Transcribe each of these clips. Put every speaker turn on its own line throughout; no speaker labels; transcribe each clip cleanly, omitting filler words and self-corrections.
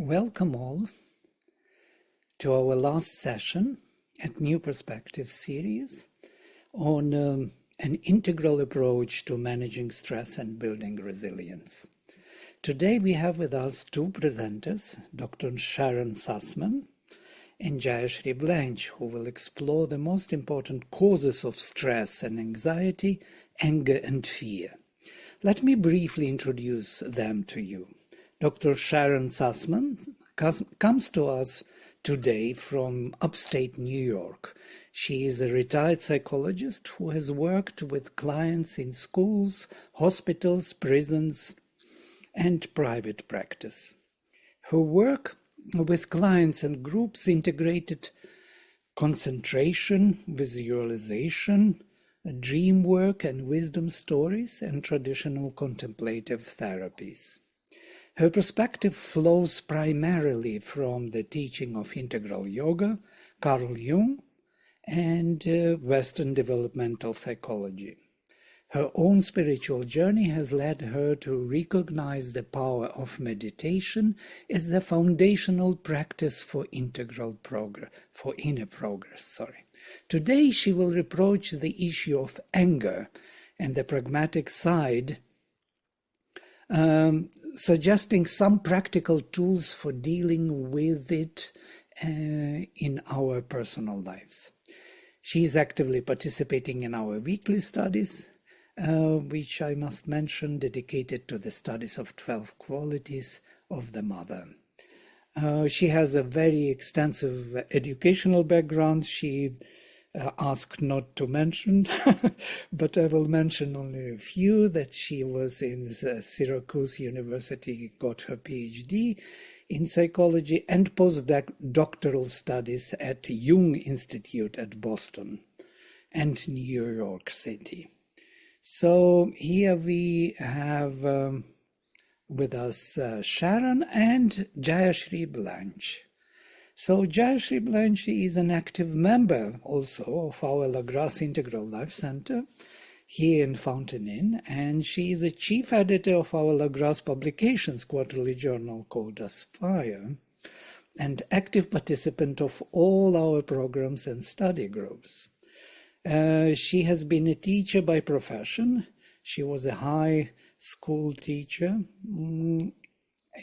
Welcome all to our last session at New Perspective series on an integral approach to managing stress and building resilience. Today we have with us two presenters, Dr. Sharon Sussman and Jayashree Blanche, who will explore the most important causes of stress and anxiety, anger and fear. Let me briefly introduce them to you. Dr. Sharon Sussman comes to us today from upstate New York. She is a retired psychologist who has worked with clients in schools, hospitals, prisons, and private practice. Her work with clients and groups integrated concentration, visualization, dream work and wisdom stories, and traditional contemplative therapies. Her perspective flows primarily from the teaching of integral yoga, Carl Jung, and Western developmental psychology. Her own spiritual journey has led her to recognize the power of meditation as a foundational practice for inner progress. Today she will approach the issue of anger and the pragmatic side, suggesting some practical tools for dealing with it in our personal lives. She is actively participating in our weekly studies, which I must mention, dedicated to the studies of 12 qualities of the mother. She has a very extensive educational background. She asked not to mention, but I will mention only a few, that she was in Syracuse University, got her PhD in psychology and postdoctoral studies at Jung Institute at Boston and New York City. So here we have with us Sharon and Jayashree Blanche. So Jayashree Blanche is an active member also of our LaGrasse Integral Life Center here in Fountain Inn, and she is a chief editor of our LaGrasse Publications quarterly journal called Aspire, and active participant of all our programs and study groups. She has been a teacher by profession. She was a high school teacher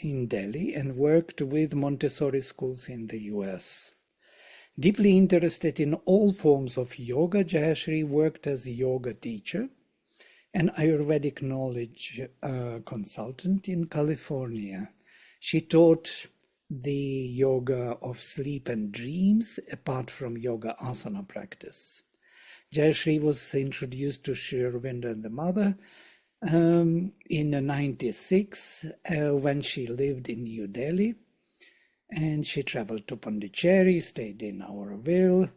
in Delhi and worked with Montessori schools in the US. Deeply interested in all forms of yoga, Jayashree worked as a yoga teacher and Ayurvedic knowledge consultant in California. She taught the yoga of sleep and dreams apart from yoga asana practice. Jayashree was introduced to Sri Aurobindo and the Mother in 1996 when she lived in New Delhi, and she traveled to Pondicherry, stayed in Auroville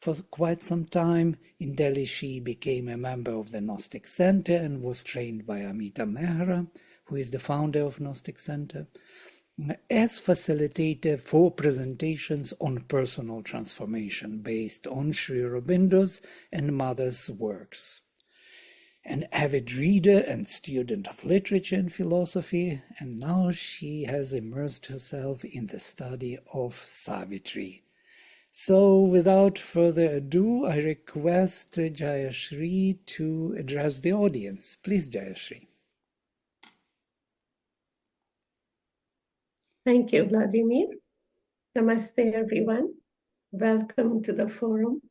for quite some time. In Delhi she became a member of the Gnostic Center and was trained by Amita Mehra, who is the founder of Gnostic Center, as facilitator for presentations on personal transformation based on Sri Aurobindo's and Mother's works. An avid reader and student of literature and philosophy, and now she has immersed herself in the study of Savitri. So without further ado, I request Jayashree to address the audience. Please, Jayashree.
Thank you, Vladimir. Namaste, everyone. Welcome to the forum.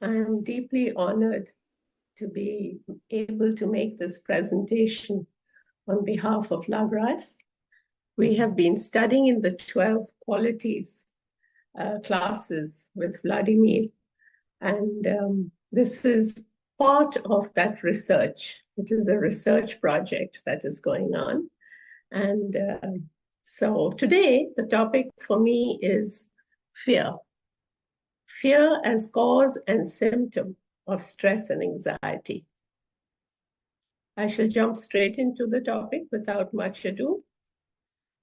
I am deeply honored to be able to make this presentation on behalf of LaGrasse. We have been studying in the 12 qualities classes with Vladimir, and this is part of that research. It is a research project that is going on. And so today, the topic for me is fear. Fear as cause and symptom of stress and anxiety. I shall jump straight into the topic without much ado.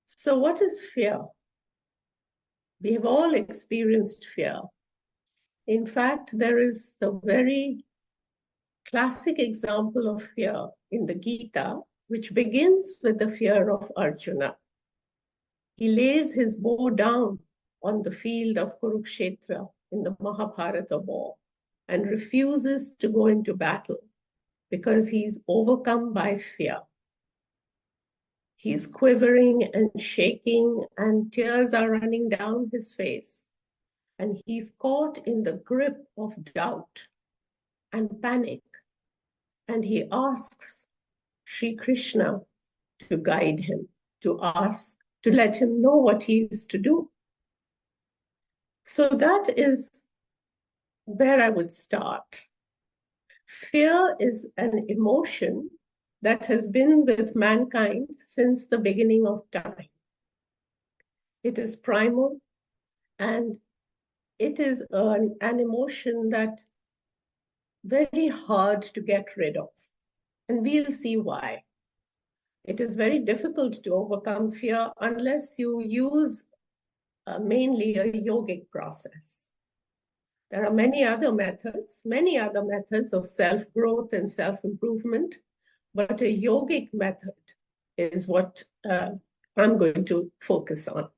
So what is fear? We have all experienced fear. In fact, there is a very classic example of fear in the Gita, which begins with the fear of Arjuna. He lays his bow down on the field of Kurukshetra in the Mahabharata war and refuses to go into battle because he's overcome by fear. He's quivering and shaking, and tears are running down his face. And he's caught in the grip of doubt and panic. And he asks Sri Krishna to guide him, to let him know what he is to do. So that is where I would start. Fear is an emotion that has been with mankind since the beginning of time. It is primal, and it is an emotion that very hard to get rid of. And we'll see why. It is very difficult to overcome fear unless you use mainly a yogic process. There are many other methods of self-growth and self-improvement, but a yogic method is what I'm going to focus on.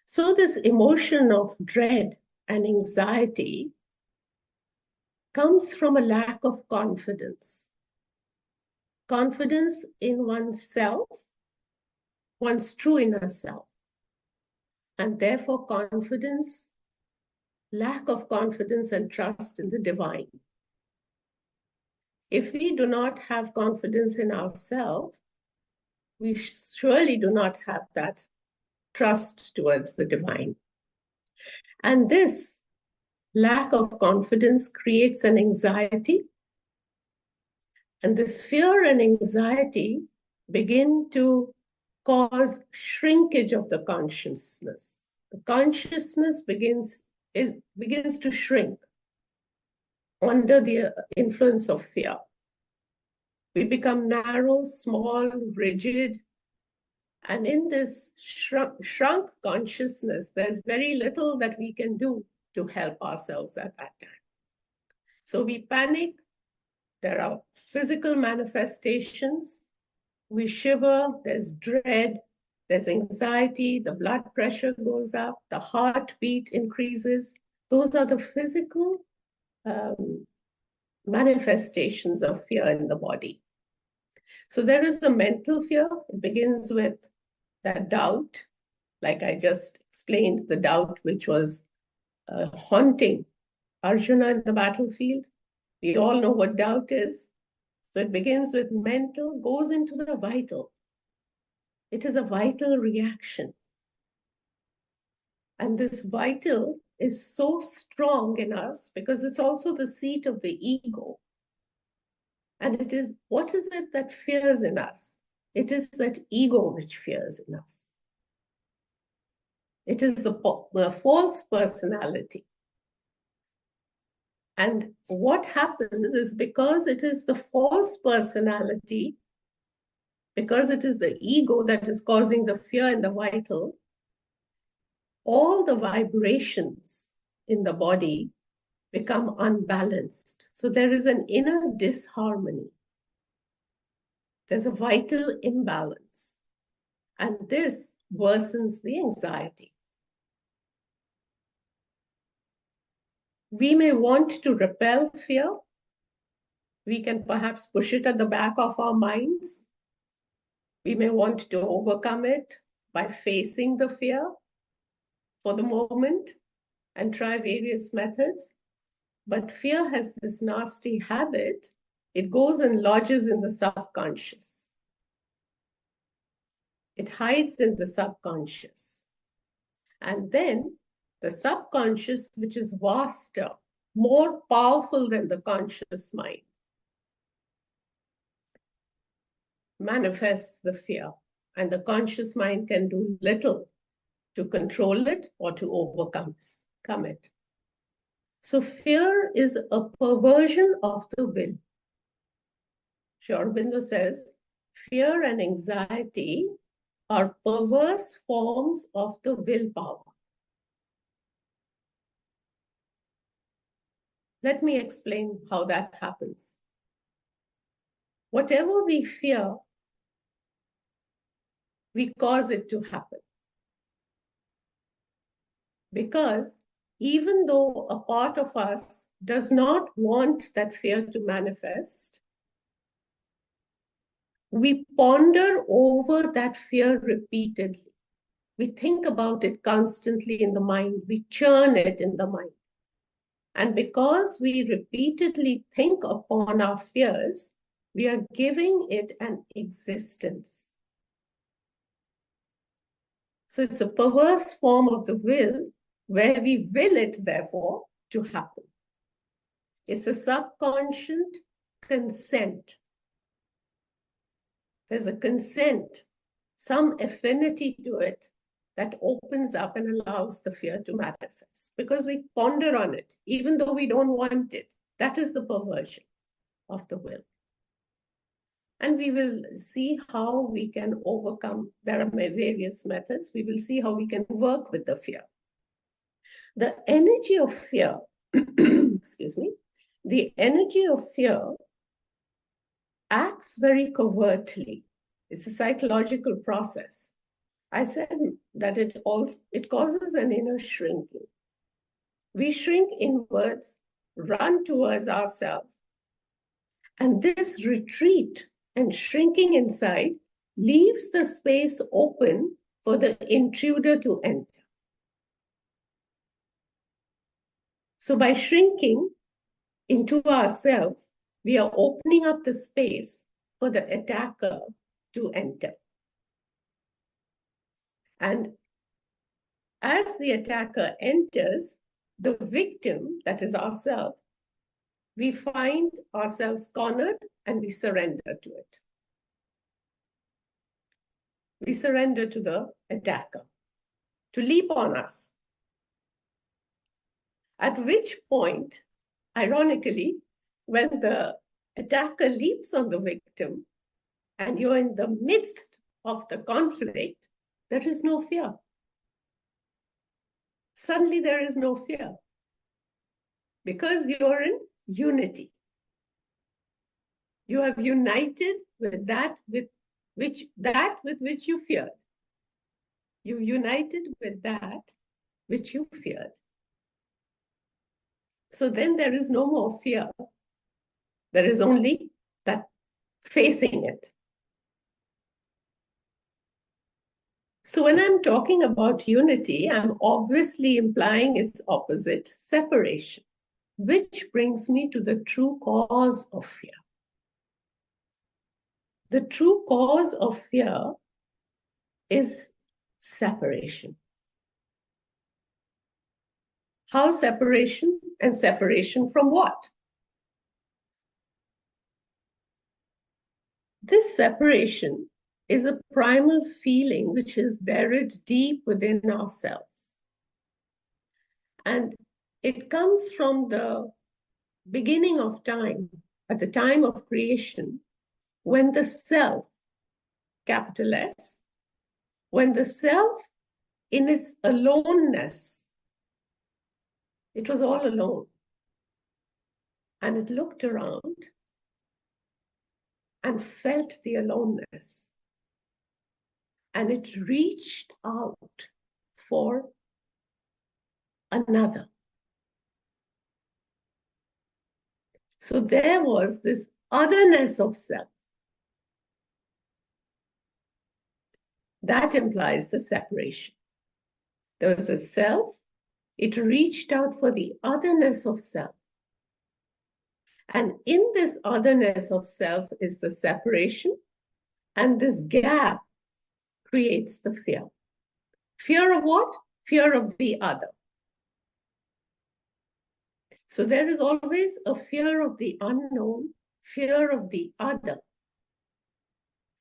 So this emotion of dread and anxiety comes from a lack of confidence. Confidence in oneself, one's true inner self, and therefore lack of confidence and trust in the divine. If we do not have confidence in ourselves, we surely do not have that trust towards the divine. And this lack of confidence creates an anxiety. And this fear and anxiety begin to cause shrinkage of the consciousness. The consciousness begins to shrink under the influence of fear. We become narrow, small, rigid, and in this shrunk consciousness, there's very little that we can do to help ourselves at that time. So we panic. There are physical manifestations. We shiver, there's dread, there's anxiety, the blood pressure goes up, the heartbeat increases. Those are the physical manifestations of fear in the body. So there is a mental fear. It begins with that doubt, like I just explained, the doubt which was haunting Arjuna in the battlefield. We all know what doubt is. So it begins with mental, goes into the vital. It is a vital reaction. And this vital is so strong in us because it's also the seat of the ego. And it is, what is it that fears in us? It is that ego which fears in us. It is the false personality. And what happens is, because it is the false personality, because it is the ego that is causing the fear in the vital, all the vibrations in the body become unbalanced. So there is an inner disharmony. There's a vital imbalance. And this worsens the anxiety. We may want to repel fear. We can perhaps push it at the back of our minds. We may want to overcome it by facing the fear for the moment and try various methods. But fear has this nasty habit. It goes and lodges in the subconscious. It hides in the subconscious. And then the subconscious, which is vaster, more powerful than the conscious mind, manifests the fear. And the conscious mind can do little to control it or to overcome it. So fear is a perversion of the will. Sri Aurobindo says, fear and anxiety are perverse forms of the willpower. Let me explain how that happens. Whatever we fear, we cause it to happen. Because even though a part of us does not want that fear to manifest, we ponder over that fear repeatedly. We think about it constantly in the mind. We churn it in the mind. And because we repeatedly think upon our fears, we are giving it an existence. So it's a perverse form of the will where we will it, therefore, to happen. It's a subconscious consent. There's a consent, some affinity to it that opens up and allows the fear to manifest because we ponder on it, even though we don't want it. That is the perversion of the will. And we will see how we can overcome. There are various methods. We will see how we can work with the fear. The energy of fear, excuse me, the energy of fear acts very covertly. It's a psychological process. I said that it causes an inner shrinking. We shrink inwards, run towards ourselves, and this retreat and shrinking inside leaves the space open for the intruder to enter. So by shrinking into ourselves, we are opening up the space for the attacker to enter. And as the attacker enters, the victim, that is ourselves, we find ourselves cornered and we surrender to it. We surrender to the attacker to leap on us. At which point, ironically, when the attacker leaps on the victim and you're in the midst of the conflict, there is no fear. Suddenly there is no fear because you're in unity. You have united with that with which you feared. You united with that which you feared. So then there is no more fear. There is only that facing it. So when I'm talking about unity, I'm obviously implying its opposite, separation, which brings me to the true cause of fear. The true cause of fear is separation. How separation? And separation from what? This separation is a primal feeling which is buried deep within ourselves. And it comes from the beginning of time, at the time of creation, when the self, capital S, when the self in its aloneness, it was all alone. And it looked around and felt the aloneness. And it reached out for another. So there was this otherness of self. That implies the separation. There was a self, it reached out for the otherness of self. And in this otherness of self is the separation, and this gap creates the fear. Fear of what? Fear of the other. So there is always a fear of the unknown, fear of the other.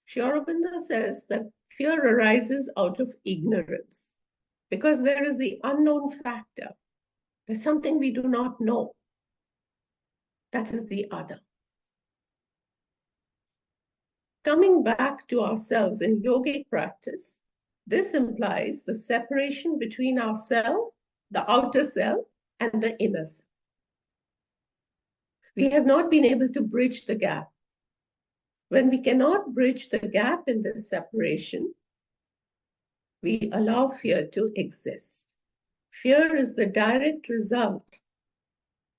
Sri Aurobindo says that fear arises out of ignorance because there is the unknown factor. There's something we do not know. That is the other. Coming back to ourselves in yogic practice, this implies the separation between ourself, the outer self, and the inner self. We have not been able to bridge the gap. When we cannot bridge the gap in this separation, we allow fear to exist. Fear is the direct result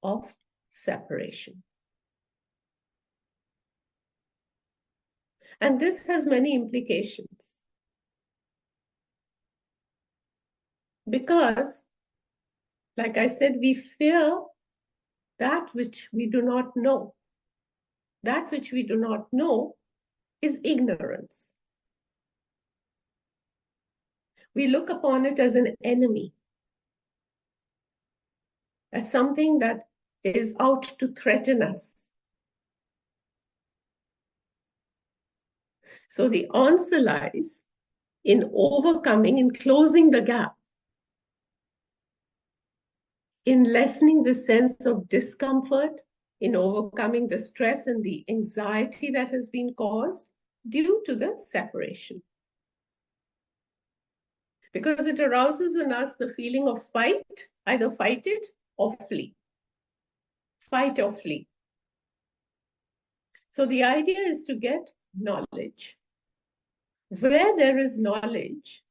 of separation. And this has many implications. Because, like I said, we fear that which we do not know. That which we do not know is ignorance. We look upon it as an enemy, as something that is out to threaten us. So the answer lies in overcoming, in closing the gap, in lessening the sense of discomfort, in overcoming the stress and the anxiety that has been caused due to the separation. Because it arouses in us the feeling of fight, either fight it or flee. Fight or flee. So the idea is to get knowledge. Where there is knowledge,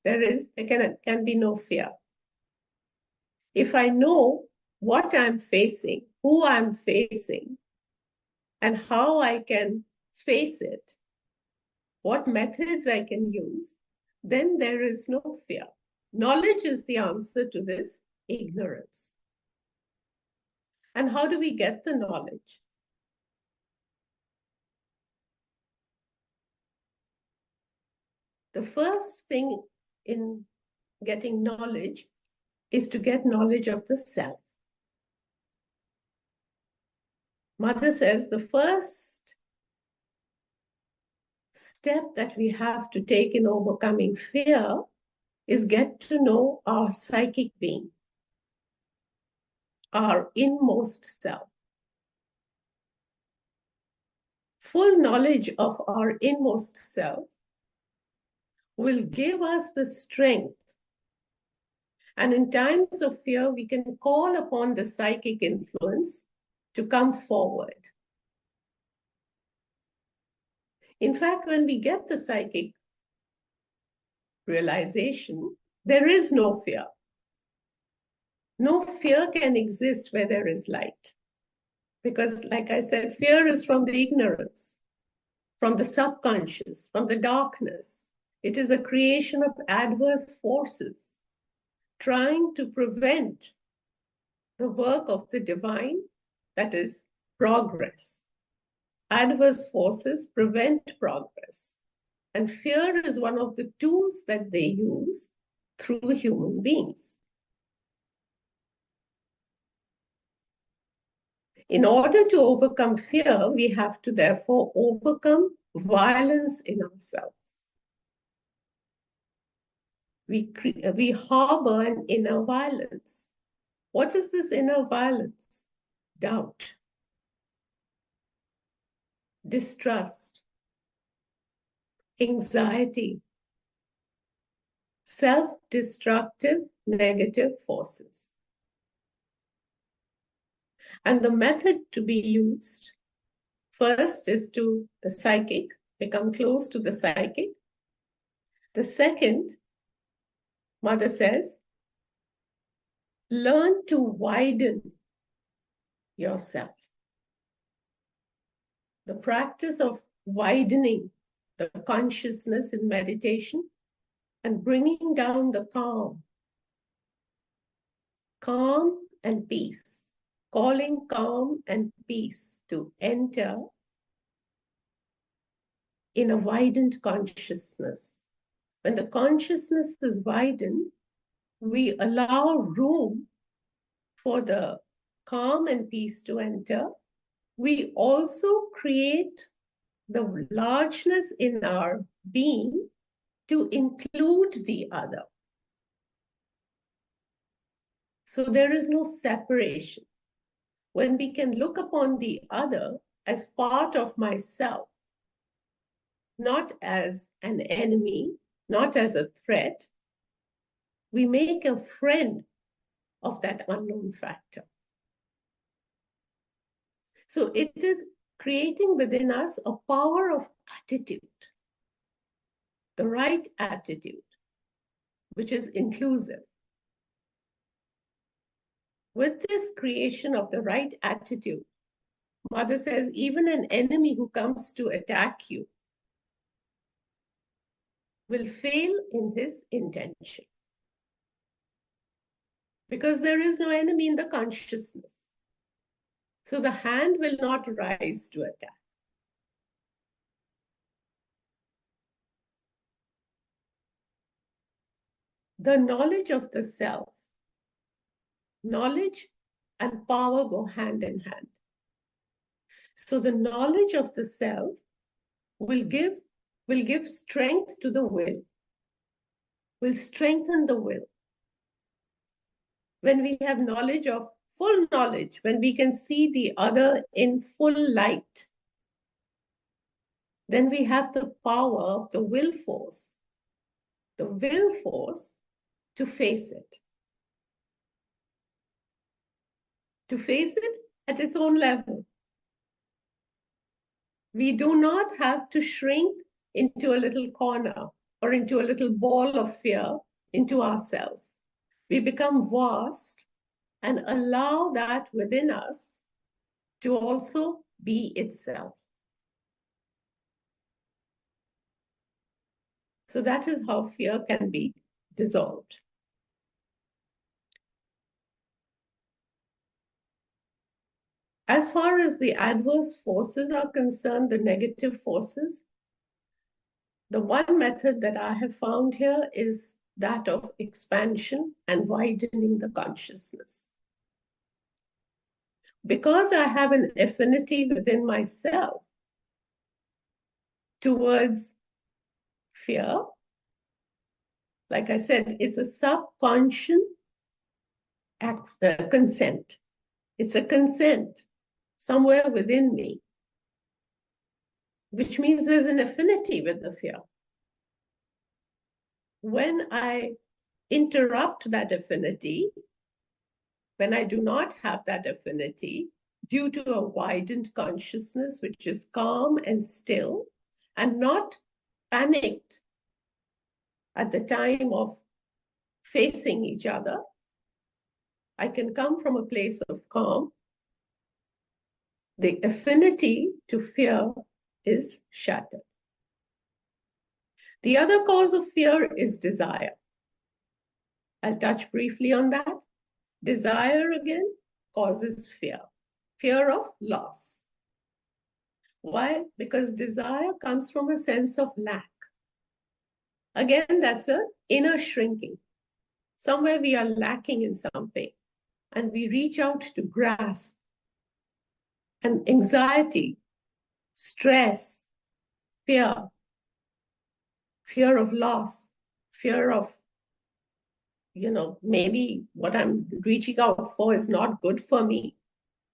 there can be no fear. If I know what I'm facing, who I'm facing, and how I can face it, what methods I can use, then there is no fear. Knowledge is the answer to this ignorance. And how do we get the knowledge? The first thing in getting knowledge is to get knowledge of the self. Mother says the first step that we have to take in overcoming fear is get to know our psychic being, our inmost self. Full knowledge of our inmost self will give us the strength. And in times of fear, we can call upon the psychic influence to come forward. In fact, when we get the psychic realization, there is no fear. No fear can exist where there is light. Because, like I said, fear is from the ignorance, from the subconscious, from the darkness. It is a creation of adverse forces trying to prevent the work of the divine, that is progress. Adverse forces prevent progress. And fear is one of the tools that they use through human beings. In order to overcome fear, we have to therefore overcome violence in ourselves. We harbor an inner violence. What is this inner violence? Doubt, distrust, anxiety, self-destructive negative forces. And the method to be used first is to the psychic, become close to the psychic. The second, Mother says, learn to widen yourself. The practice of widening the consciousness in meditation and bringing down the calm and peace, calling calm and peace to enter in a widened consciousness. When the consciousness is widened, we allow room for the calm and peace to enter. We also create the largeness in our being to include the other. So there is no separation. When we can look upon the other as part of myself, not as an enemy, not as a threat, we make a friend of that unknown factor. So it is creating within us a power of attitude, the right attitude, which is inclusive. With this creation of the right attitude, Mother says, even an enemy who comes to attack you will fail in his intention, because there is no enemy in the consciousness. So the hand will not rise to attack. The knowledge of the self, knowledge and power go hand in hand. So the knowledge of the self will give strength to the will strengthen the will. When we have knowledge of full knowledge, when we can see the other in full light, then we have the power of the will force to face it. To face it at its own level. We do not have to shrink into a little corner or into a little ball of fear into ourselves. We become vast and allow that within us to also be itself. So that is how fear can be dissolved. As far as the adverse forces are concerned, the negative forces, the one method that I have found here is that of expansion and widening the consciousness. Because I have an affinity within myself towards fear, like I said, it's a subconscious consent. It's a consent somewhere within me, which means there's an affinity with the fear. When I interrupt that affinity, when I do not have that affinity, due to a widened consciousness, which is calm and still, and not panicked at the time of facing each other, I can come from a place of calm. The affinity to fear is shattered. The other cause of fear is desire. I'll touch briefly on that. Desire, again, causes fear. Fear of loss. Why? Because desire comes from a sense of lack. Again, that's an inner shrinking. Somewhere we are lacking in something, and we reach out to grasp. And anxiety, stress, fear of loss, fear of, maybe what I'm reaching out for is not good for me.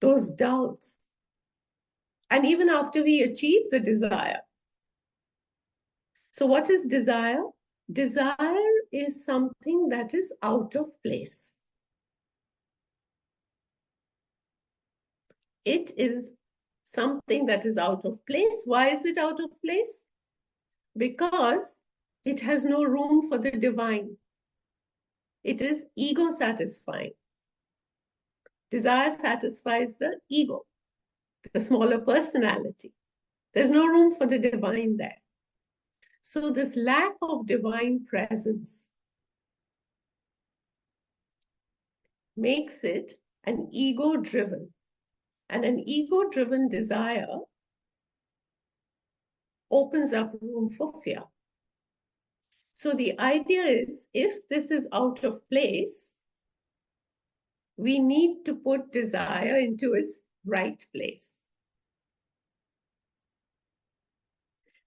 Those doubts. And even after we achieve the desire. So what is desire? Desire is something that is out of place. It is something that is out of place. Why is it out of place? Because it has no room for the divine. It is ego satisfying. Desire satisfies the ego, the smaller personality. There's no room for the divine there. So this lack of divine presence makes it an ego-driven. And an ego-driven desire opens up room for fear. So the idea is, if this is out of place, we need to put desire into its right place.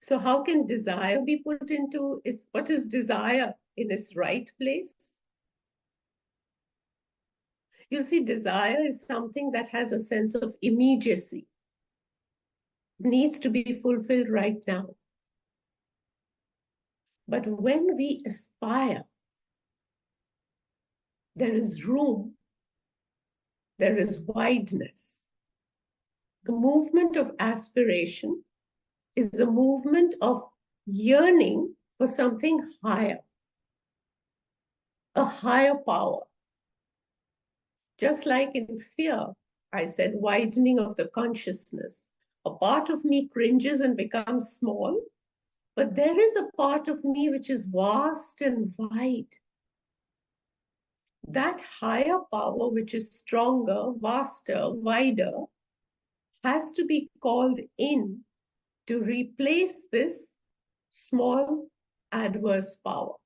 So how can desire be put into its, what is desire in its right place? You see, desire is something that has a sense of immediacy. It needs to be fulfilled right now. But when we aspire, there is room, there is wideness. The movement of aspiration is a movement of yearning for something higher, a higher power, Just like in fear, I said widening of the consciousness. A part of me cringes and becomes small, but there is a part of me which is vast and wide. That higher power, which is stronger, vaster, wider, has to be called in to replace this small adverse power.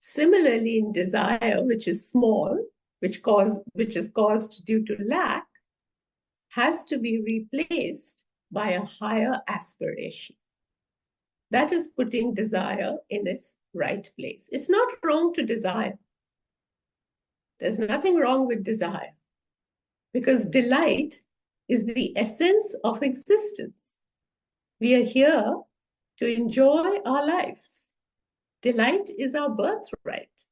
Similarly, in desire, which is small, which is caused due to lack, has to be replaced by a higher aspiration. That is putting desire in its right place. It's not wrong to desire. There's nothing wrong with desire, because delight is the essence of existence. We are here to enjoy our lives. Delight is our birthright.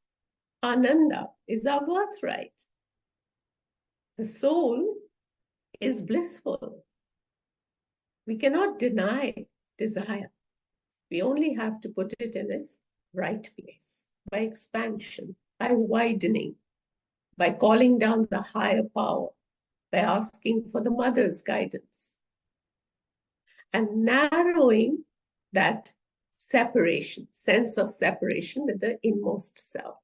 Ananda is our birthright. The soul is blissful. We cannot deny desire. We only have to put it in its right place by expansion, by widening, by calling down the higher power, by asking for the mother's guidance, and narrowing that separation, sense of separation with the inmost self.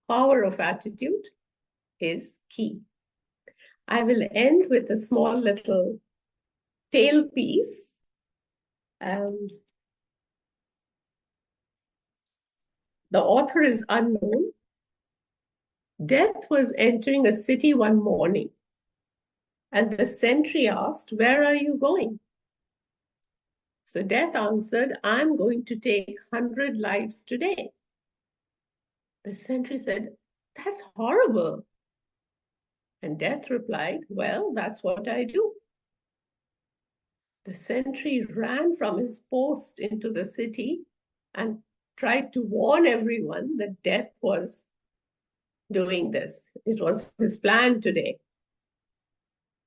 Power of attitude is key. I will end with a small little tale piece. The author is unknown. Death was entering a city one morning, and the sentry asked, "Where are you going?" So Death answered, "I'm going to take 100 lives today." The sentry said, "That's horrible." And Death replied, "Well, that's what I do." The sentry ran from his post into the city and tried to warn everyone that Death was doing this. It was his plan today.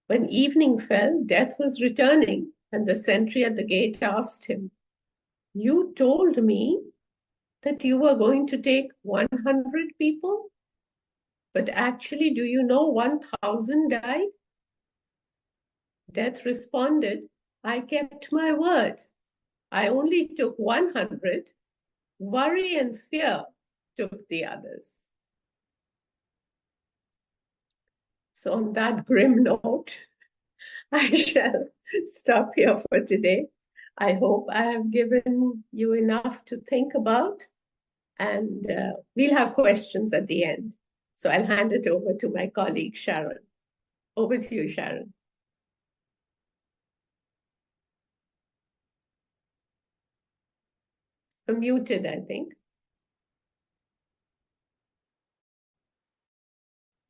When evening fell, Death was returning, and the sentry at the gate asked him, "You told me that you were going to take 100 people, but actually, do you know 1,000 died?" Death responded, "I kept my word. I only took 100. Worry and fear took the others." So on that grim note, I shall stop here for today. I hope I have given you enough to think about, and we'll have questions at the end. So I'll hand it over to my colleague, Sharon. Over to you, Sharon. You're muted, I think.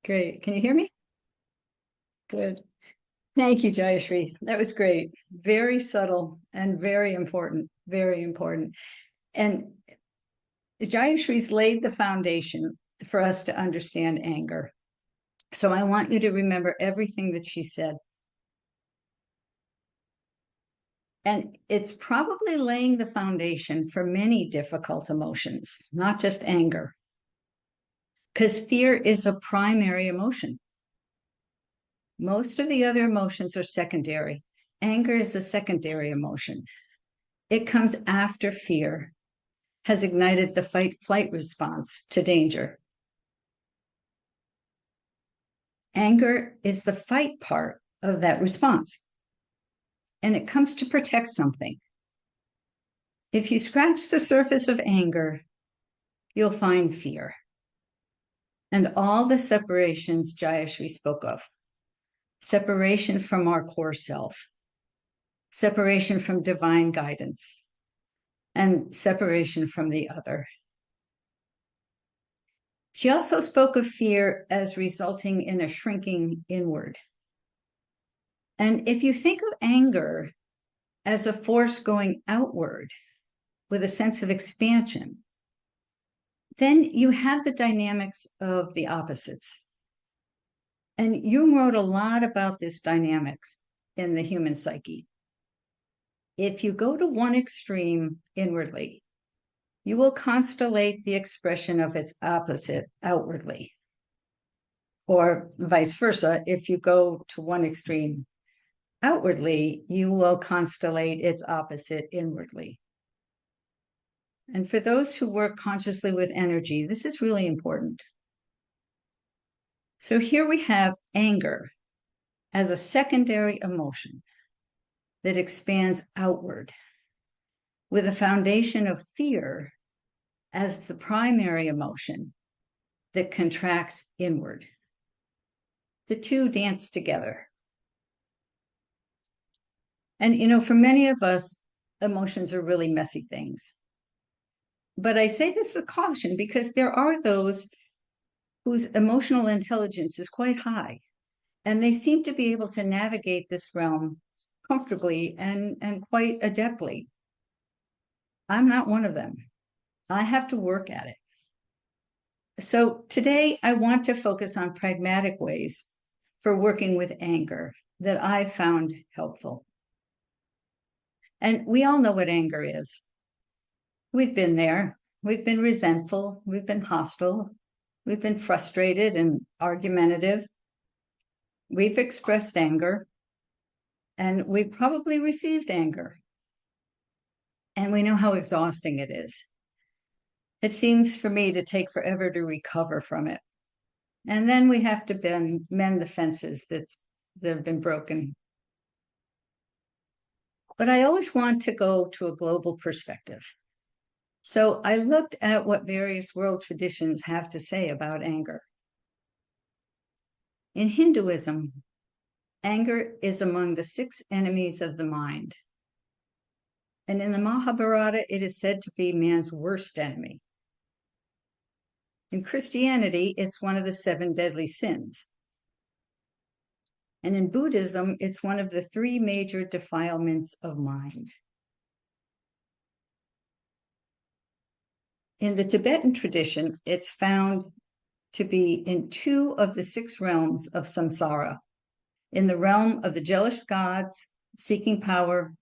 Great. Can you hear me? Good. Thank you, Jayashree. That was great. Very subtle and very important. Very important. And Jayashree's laid the foundation for us to understand anger. So I want you to remember everything that she said. And it's probably laying the foundation for many difficult emotions, not just anger. Because fear is a primary emotion. Most of the other emotions are secondary. Anger is a secondary emotion. It comes after fear has ignited the fight-flight response to danger. Anger is the fight part of that response, and it comes to protect something. If you scratch the surface of anger, you'll find fear and all the separations Jayashree spoke of. Separation from our core self, separation from divine guidance, and separation from the other. She also spoke of fear as resulting in a shrinking inward. And if you think of anger as a force going outward with a sense of expansion, then you have the dynamics of the opposites. And Jung wrote a lot about this dynamics in the human psyche. If you go to one extreme inwardly, you will constellate the expression of its opposite outwardly. Or vice versa, if you go to one extreme outwardly, you will constellate its opposite inwardly. And for those who work consciously with energy, this is really important. So here we have anger as a secondary emotion that expands outward, with a foundation of fear as the primary emotion that contracts inward. The two dance together. And for many of us, emotions are really messy things. But I say this with caution because there are those whose emotional intelligence is quite high, and they seem to be able to navigate this realm comfortably and quite adeptly. I'm not one of them. I have to work at it. So today I want to focus on pragmatic ways for working with anger that I found helpful. And we all know what anger is. We've been there. We've been resentful. We've been hostile. We've been frustrated and argumentative. We've expressed anger, and we've probably received anger. And we know how exhausting it is. It seems for me to take forever to recover from it. And then we have to mend the fences that have been broken. But I always want to go to a global perspective. So I looked at what various world traditions have to say about anger. In Hinduism, anger is among the 6 enemies of the mind. And in the Mahabharata, it is said to be man's worst enemy. In Christianity, it's one of the 7 deadly sins. And in Buddhism, it's one of the 3 major defilements of mind. In the Tibetan tradition, it's found to be in 2 of the 6 realms of samsara, in the realm of the jealous gods seeking power,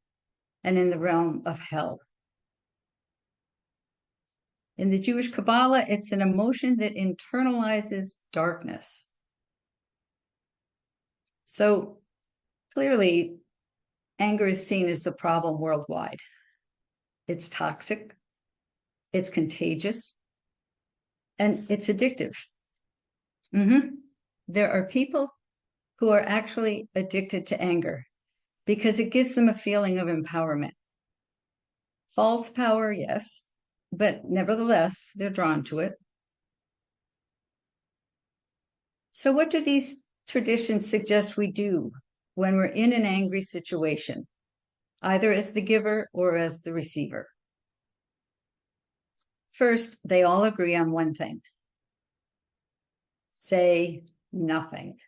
and in the realm of hell. In the Jewish Kabbalah, it's an emotion that internalizes darkness. So clearly, anger is seen as a problem worldwide. It's toxic, it's contagious, and it's addictive. There are people who are actually addicted to anger because it gives them a feeling of empowerment. False power, yes, but nevertheless, they're drawn to it. So what do these traditions suggest we do when we're in an angry situation, either as the giver or as the receiver? First, they all agree on one thing. Say nothing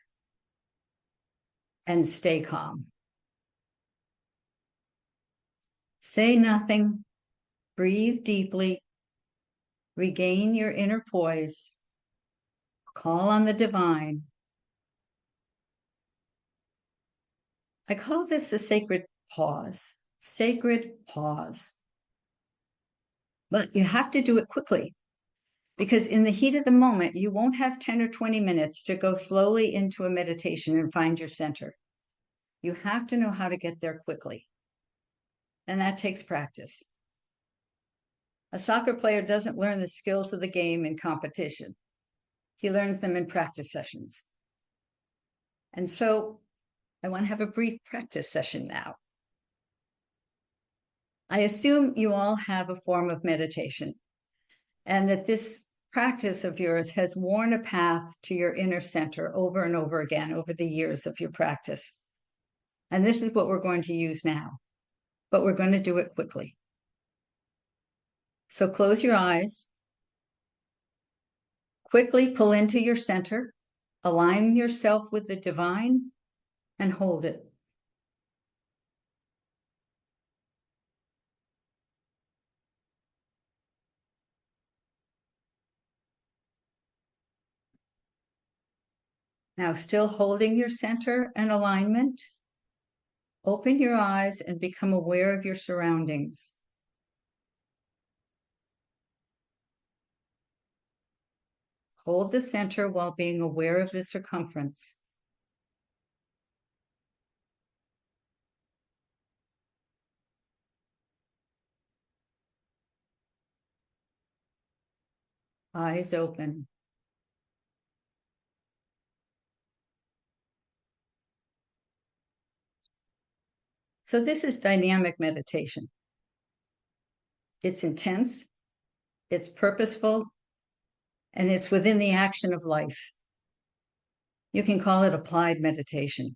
and stay calm. Say nothing, breathe deeply, regain your inner poise, call on the divine. I call this a sacred pause. Sacred pause. But you have to do it quickly, because in the heat of the moment, you won't have 10 or 20 minutes to go slowly into a meditation and find your center. You have to know how to get there quickly. And that takes practice. A soccer player doesn't learn the skills of the game in competition. He learns them in practice sessions. And so I want to have a brief practice session now. I assume you all have a form of meditation, and that this practice of yours has worn a path to your inner center over and over again over the years of your practice. And this is what we're going to use now, but we're going to do it quickly. So close your eyes, quickly pull into your center, align yourself with the divine, and hold it. Now, still holding your center and alignment, open your eyes and become aware of your surroundings. Hold the center while being aware of the circumference. Eyes open. So this is dynamic meditation. It's intense, it's purposeful, and it's within the action of life. You can call it applied meditation.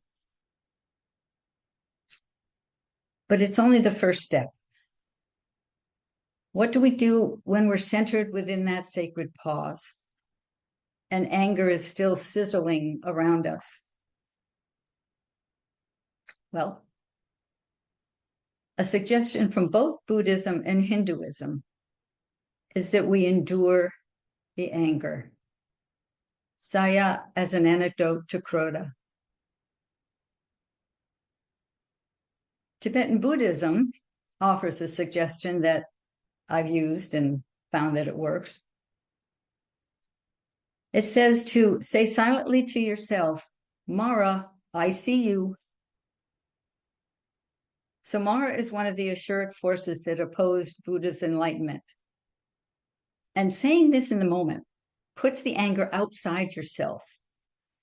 But it's only the first step. What do we do when we're centered within that sacred pause and anger is still sizzling around us? Well, a suggestion from both Buddhism and Hinduism is that we endure the anger. Saya as an antidote to Krodha. Tibetan Buddhism offers a suggestion that I've used and found that it works. It says to say silently to yourself, Mara, I see you. So Mara is one of the Ashuric forces that opposed Buddha's enlightenment. And saying this in the moment puts the anger outside yourself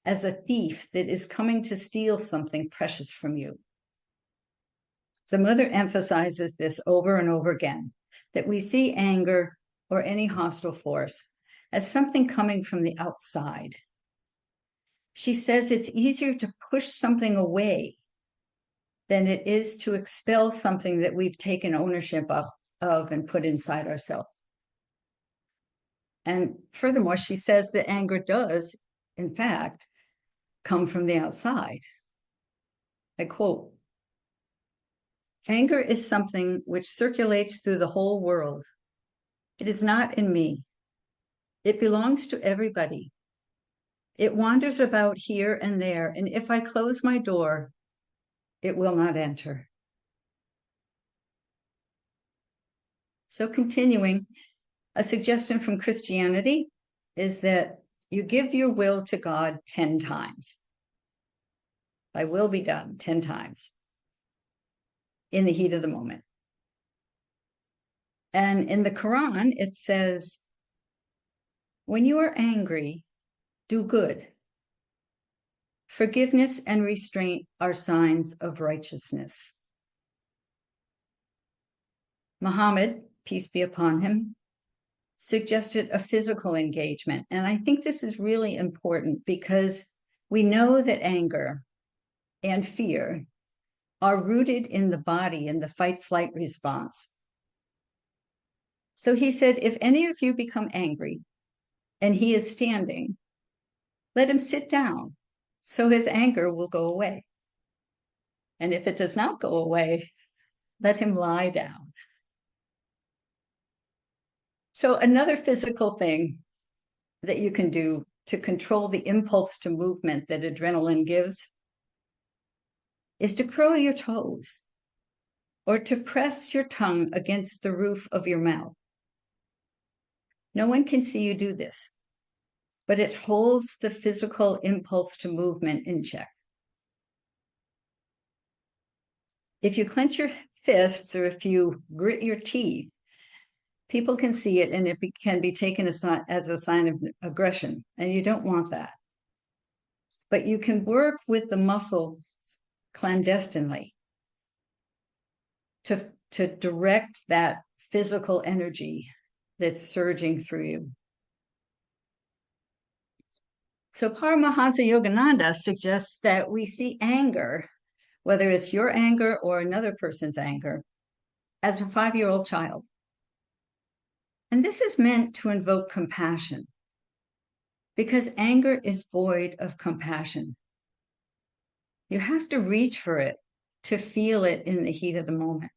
as a thief that is coming to steal something precious from you. The mother emphasizes this over and over again, that we see anger or any hostile force as something coming from the outside. She says it's easier to push something away than it is to expel something that we've taken ownership of and put inside ourselves. And furthermore, she says that anger does, in fact, come from the outside. I quote, anger is something which circulates through the whole world. It is not in me. It belongs to everybody. It wanders about here and there, and if I close my door, it will not enter. So continuing, a suggestion from Christianity is that you give your will to God 10 times. Thy will be done 10 times in the heat of the moment. And in the Quran, it says, when you are angry, do good. Forgiveness and restraint are signs of righteousness. Muhammad, peace be upon him, suggested a physical engagement. And I think this is really important because we know that anger and fear are rooted in the body in the fight-flight response. So he said, if any of you become angry and he is standing, let him sit down so his anger will go away. And if it does not go away, let him lie down. So another physical thing that you can do to control the impulse to movement that adrenaline gives is to curl your toes or to press your tongue against the roof of your mouth. No one can see you do this, but it holds the physical impulse to movement in check. If you clench your fists or if you grit your teeth, people can see it and it can be taken as a sign of aggression, and you don't want that. But you can work with the muscles clandestinely to direct that physical energy that's surging through you. So Paramahansa Yogananda suggests that we see anger, whether it's your anger or another person's anger, as a 5-year-old child. And this is meant to invoke compassion, because anger is void of compassion. You have to reach for it to feel it in the heat of the moment.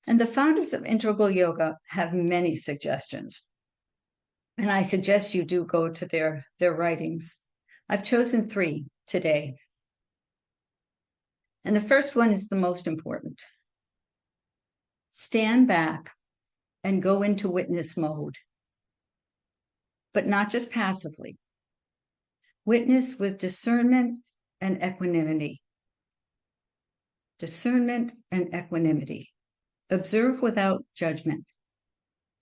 And the founders of integral yoga have many suggestions. And I suggest you do go to their writings. I've chosen 3 today. And the first one is the most important. Stand back and go into witness mode. but not just passively. Witness with discernment and equanimity. Discernment and equanimity. Observe without judgment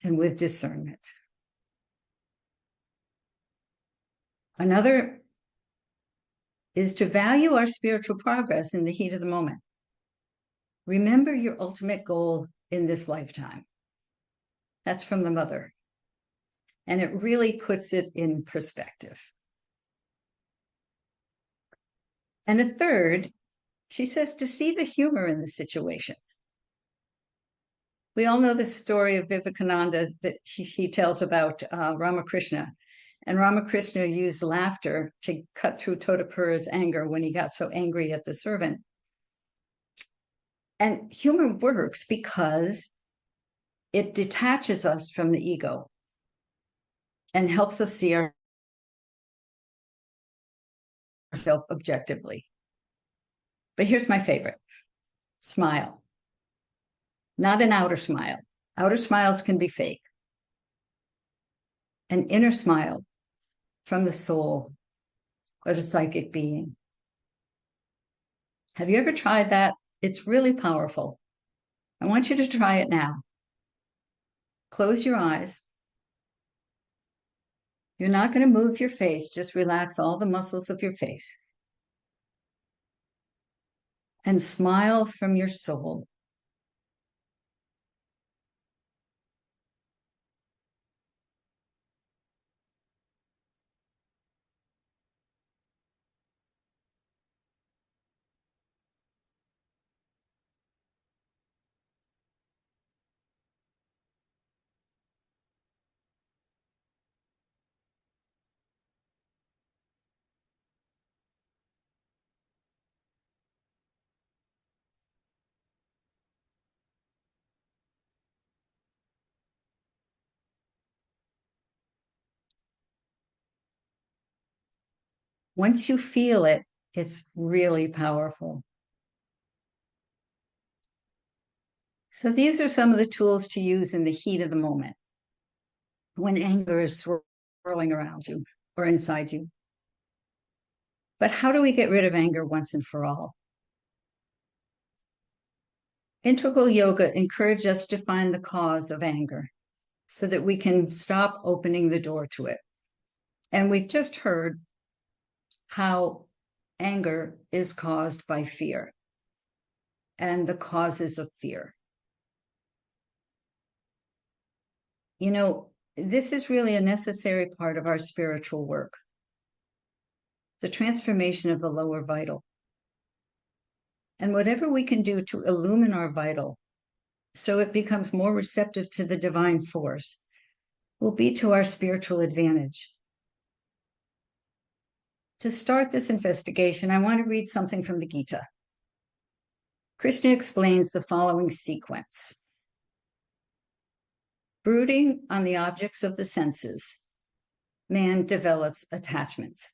and with discernment. Another is to value our spiritual progress in the heat of the moment. Remember your ultimate goal in this lifetime. That's from the mother. And it really puts it in perspective. And a third, she says, to see the humor in the situation. We all know the story of Vivekananda that he tells about Ramakrishna. And Ramakrishna used laughter to cut through Todapura's anger when he got so angry at the servant. And humor works because it detaches us from the ego and helps us see ourselves objectively. But here's my favorite. Smile. Not an outer smile. Outer smiles can be fake. An inner smile from the soul or the psychic being. Have you ever tried that? It's really powerful. I want you to try it now. Close your eyes. You're not going to move your face, just relax all the muscles of your face. And smile from your soul. Once you feel it, it's really powerful. So these are some of the tools to use in the heat of the moment when anger is swirling around you or inside you. But how do we get rid of anger once and for all? Integral yoga encourages us to find the cause of anger so that we can stop opening the door to it. And we've just heard how anger is caused by fear and the causes of fear. You know, this is really a necessary part of our spiritual work, the transformation of the lower vital. And whatever we can do to illumine our vital so it becomes more receptive to the divine force will be to our spiritual advantage. To start this investigation, I want to read something from the Gita. Krishna explains the following sequence. Brooding on the objects of the senses, man develops attachments.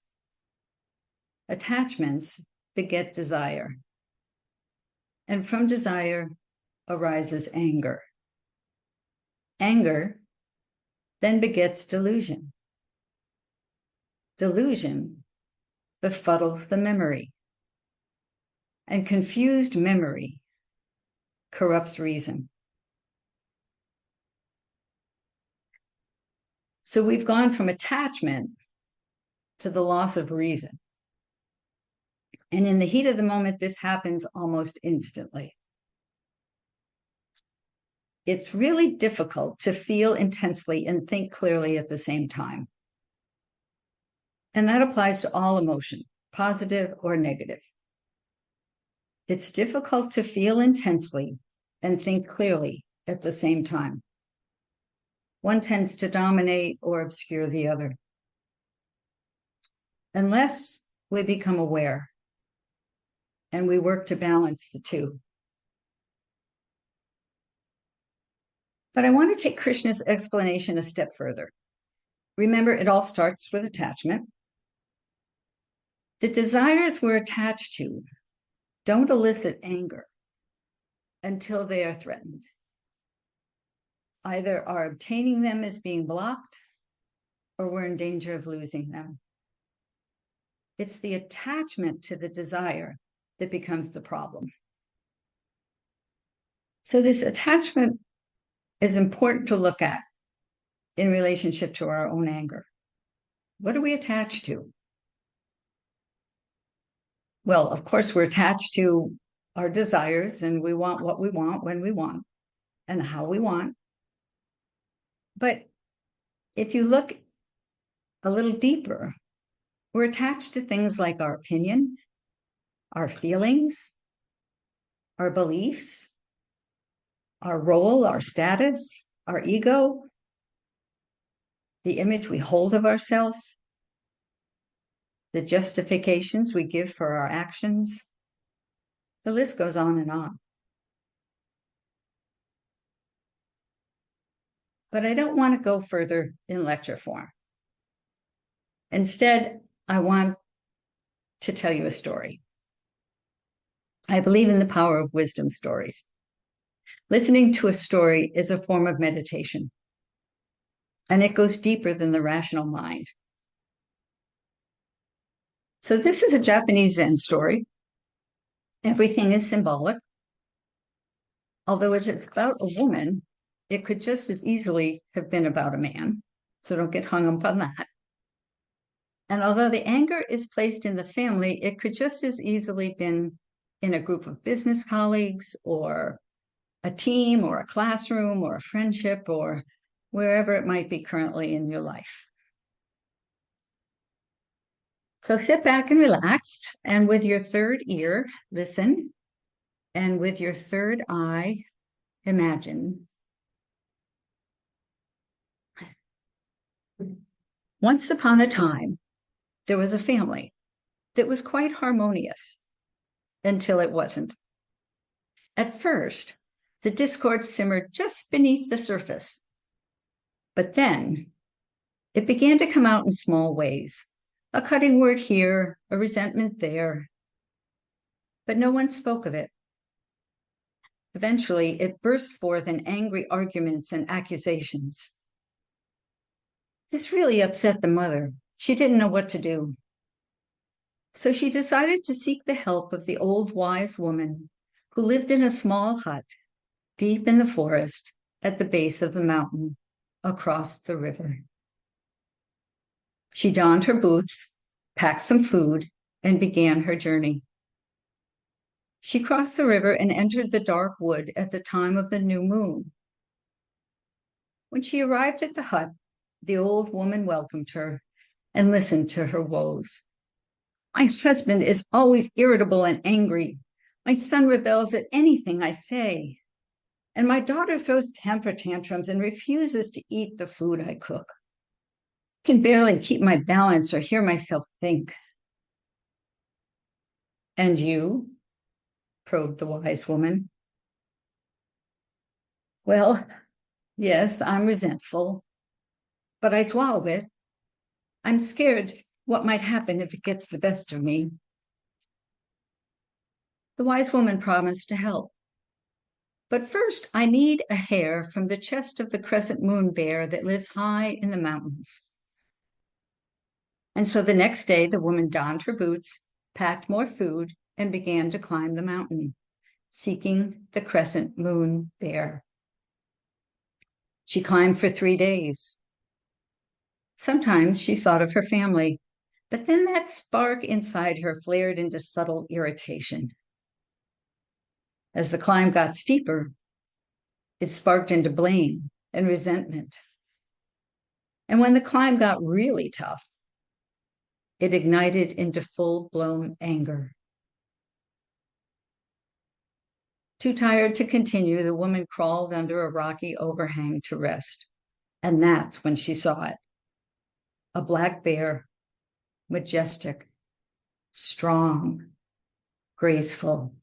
Attachments beget desire. And from desire arises anger. Anger then begets delusion. Delusion befuddles the memory. And confused memory corrupts reason. So we've gone from attachment to the loss of reason. And in the heat of the moment, this happens almost instantly. It's really difficult to feel intensely and think clearly at the same time. And that applies to all emotion, positive or negative. It's difficult to feel intensely and think clearly at the same time. One tends to dominate or obscure the other. Unless we become aware and we work to balance the two. But I want to take Krishna's explanation a step further. Remember, it all starts with attachment. The desires we're attached to don't elicit anger until they are threatened. Either our obtaining them is being blocked, or we're in danger of losing them. It's the attachment to the desire that becomes the problem. So this attachment is important to look at in relationship to our own anger. What are we attached to? Well, of course, we're attached to our desires, and we want what we want when we want and how we want. But if you look a little deeper, we're attached to things like our opinion, our feelings, our beliefs, our role, our status, our ego, the image we hold of ourselves, the justifications we give for our actions. The list goes on and on. But I don't want to go further in lecture form. Instead, I want to tell you a story. I believe in the power of wisdom stories. Listening to a story is a form of meditation, and it goes deeper than the rational mind. So this is a Japanese Zen story. Everything is symbolic. Although it is about a woman, it could just as easily have been about a man. So don't get hung up on that. And although the anger is placed in the family, it could just as easily been in a group of business colleagues or a team or a classroom or a friendship or wherever it might be currently in your life. So sit back and relax, and with your third ear, listen, and with your third eye, imagine. Once upon a time, there was a family that was quite harmonious until it wasn't. At first, the discord simmered just beneath the surface, but then it began to come out in small ways. A cutting word here, a resentment there, but no one spoke of it. Eventually, it burst forth in angry arguments and accusations. This really upset the mother. She didn't know what to do. So she decided to seek the help of the old wise woman who lived in a small hut deep in the forest at the base of the mountain across the river. She donned her boots, packed some food, and began her journey. She crossed the river and entered the dark wood at the time of the new moon. When she arrived at the hut, the old woman welcomed her and listened to her woes. My husband is always irritable and angry. My son rebels at anything I say. And my daughter throws temper tantrums and refuses to eat the food I cook. I can barely keep my balance or hear myself think. And you? Probed the wise woman. Well, yes, I'm resentful, but I swallow it. I'm scared what might happen if it gets the best of me. The wise woman promised to help. But first, I need a hair from the chest of the crescent moon bear that lives high in the mountains. And so the next day, the woman donned her boots, packed more food, and began to climb the mountain, seeking the crescent moon bear. She climbed for 3 days. Sometimes she thought of her family, but then that spark inside her flared into subtle irritation. As the climb got steeper, it sparked into blame and resentment. And when the climb got really tough, it ignited into full-blown anger. Too tired to continue, the woman crawled under a rocky overhang to rest. And that's when she saw it. A black bear, majestic, strong, graceful.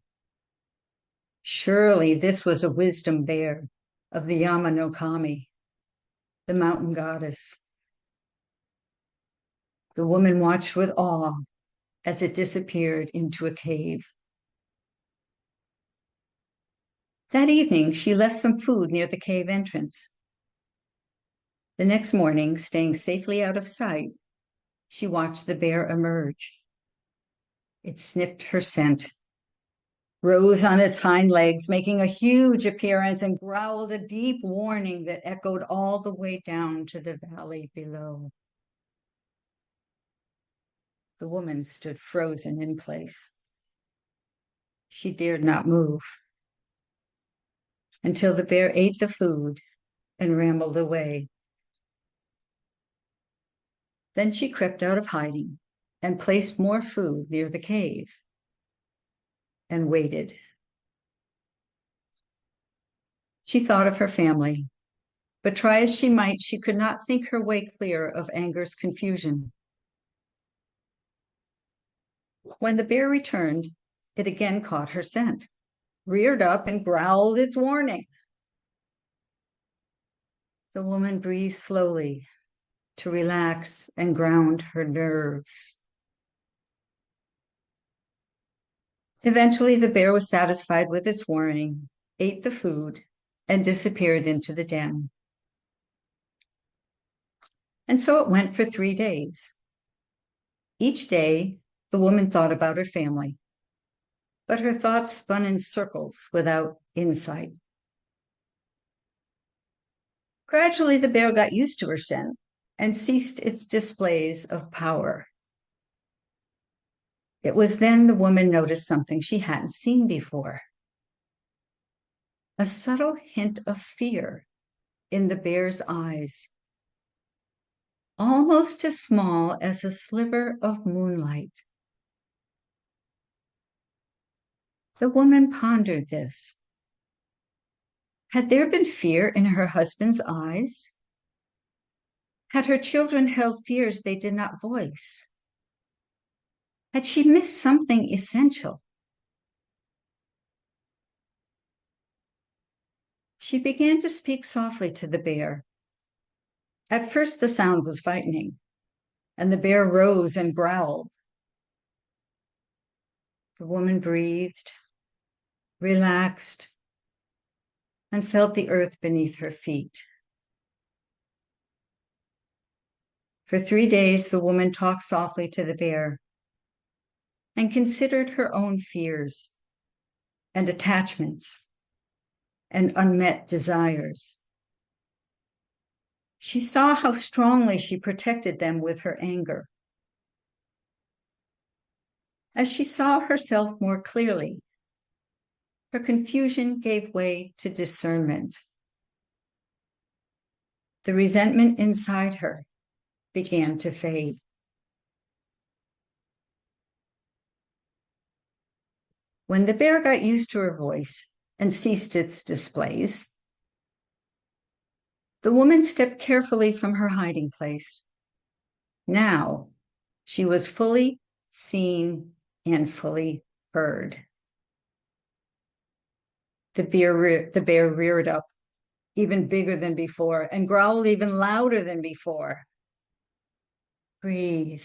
Surely this was a wisdom bear of the Yama no Kami, the mountain goddess. The woman watched with awe as it disappeared into a cave. That evening, she left some food near the cave entrance. The next morning, staying safely out of sight, she watched the bear emerge. It sniffed her scent, rose on its hind legs, making a huge appearance, and growled a deep warning that echoed all the way down to the valley below. The woman stood frozen in place. She dared not move until the bear ate the food and rambled away. Then she crept out of hiding and placed more food near the cave and waited. She thought of her family, but try as she might, she could not think her way clear of anger's confusion. When the bear returned, it again caught her scent, reared up and growled its warning. The woman breathed slowly to relax and ground her nerves. Eventually, the bear was satisfied with its warning, ate the food, and disappeared into the den. And so it went for 3 days. Each day, the woman thought about her family, but her thoughts spun in circles without insight. Gradually, the bear got used to her scent and ceased its displays of power. It was then the woman noticed something she hadn't seen before. A subtle hint of fear in the bear's eyes, almost as small as a sliver of moonlight. The woman pondered this. Had there been fear in her husband's eyes? Had her children held fears they did not voice? Had she missed something essential? She began to speak softly to the bear. At first, the sound was frightening, and the bear rose and growled. The woman breathed, relaxed, and felt the earth beneath her feet. For 3 days, the woman talked softly to the bear and considered her own fears and attachments and unmet desires. She saw how strongly she protected them with her anger. As she saw herself more clearly, her confusion gave way to discernment. The resentment inside her began to fade. When the bear got used to her voice and ceased its displays, the woman stepped carefully from her hiding place. Now she was fully seen and fully heard. The bear reared up, even bigger than before, and growled even louder than before. Breathe,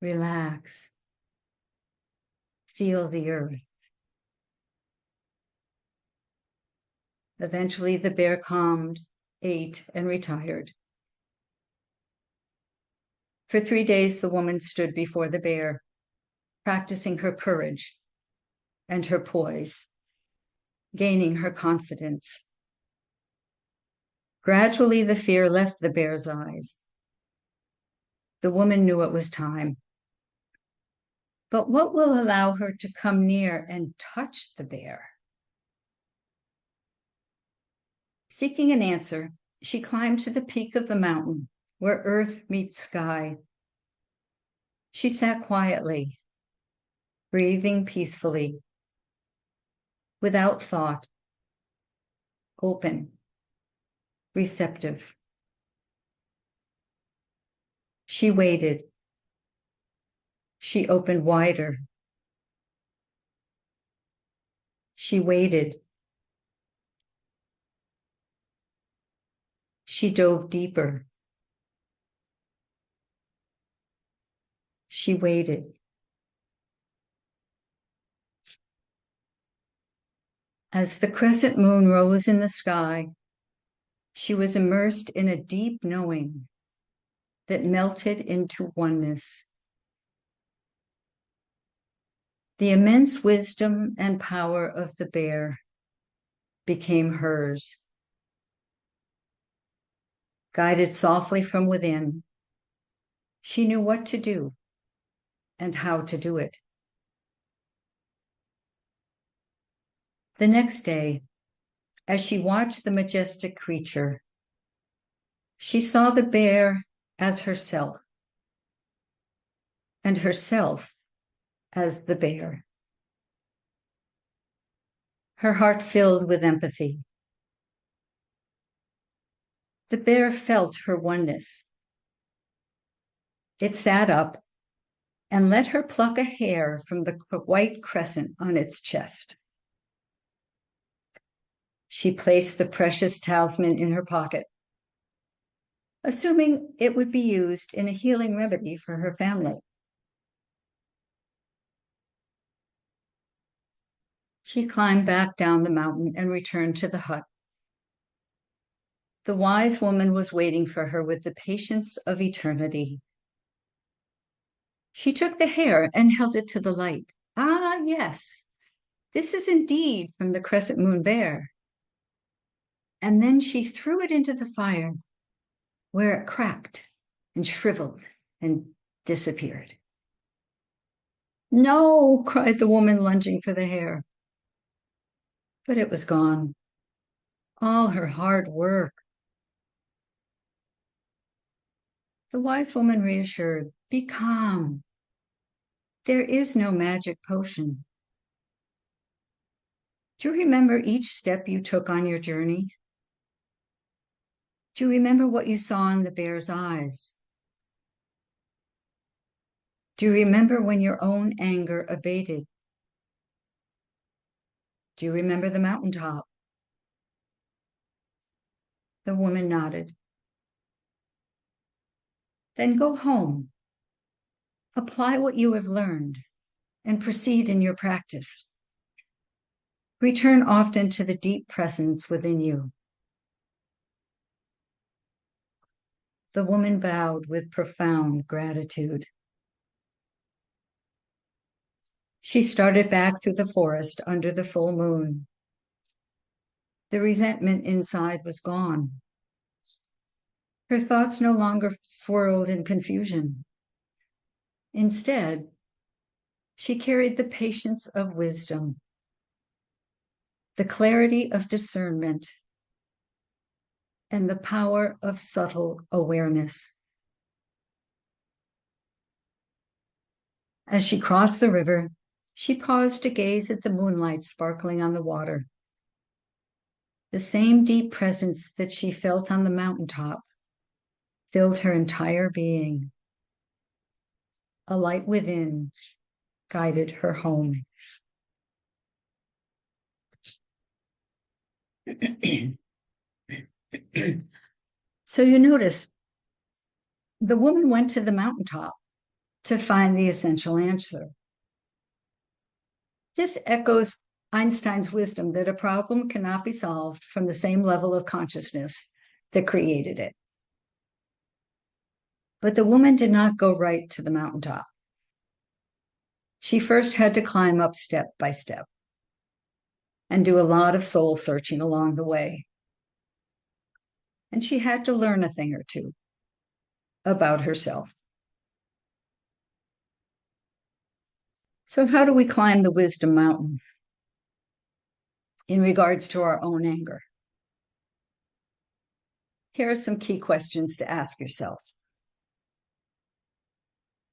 relax, feel the earth. Eventually, the bear calmed, ate, and retired. For 3 days, the woman stood before the bear, practicing her courage and her poise, gaining her confidence. Gradually, the fear left the bear's eyes. The woman knew it was time. But what will allow her to come near and touch the bear? Seeking an answer, she climbed to the peak of the mountain where earth meets sky. She sat quietly, breathing peacefully, without thought, open, receptive. She waited. She opened wider. She waited. She dove deeper. She waited. As the crescent moon rose in the sky, She was immersed in a deep knowing that melted into oneness. The immense wisdom and power of the bear became hers. Guided softly from within, she knew what to do and how to do it. The next day, as she watched the majestic creature, she saw the bear as herself, and herself as the bear. Her heart filled with empathy. The bear felt her oneness. It sat up and let her pluck a hair from the white crescent on its chest. She placed the precious talisman in her pocket, assuming it would be used in a healing remedy for her family. She climbed back down the mountain and returned to the hut. The wise woman was waiting for her with the patience of eternity. She took the hair and held it to the light. Ah, yes, this is indeed from the crescent moon bear. And then she threw it into the fire, where it cracked and shriveled and disappeared. No, cried the woman, lunging for the hair. But it was gone. All her hard work. The wise woman reassured, be calm. There is no magic potion. Do you remember each step you took on your journey? Do you remember what you saw in the bear's eyes? Do you remember when your own anger abated? Do you remember the mountaintop? The woman nodded. Then go home. Apply what you have learned and proceed in your practice. Return often to the deep presence within you. The woman bowed with profound gratitude. She started back through the forest under the full moon. The resentment inside was gone. Her thoughts no longer swirled in confusion. Instead, she carried the patience of wisdom, the clarity of discernment, and the power of subtle awareness. As she crossed the river, she paused to gaze at the moonlight sparkling on the water. The same deep presence that she felt on the mountaintop filled her entire being. A light within guided her home. So you notice the woman went to the mountaintop to find the essential answer. This echoes Einstein's wisdom that a problem cannot be solved from the same level of consciousness that created it. But the woman did not go right to the mountaintop. She first had to climb up step by step and do a lot of soul searching along the way. And she had to learn a thing or two about herself. So how do we climb the wisdom mountain in regards to our own anger? Here are some key questions to ask yourself.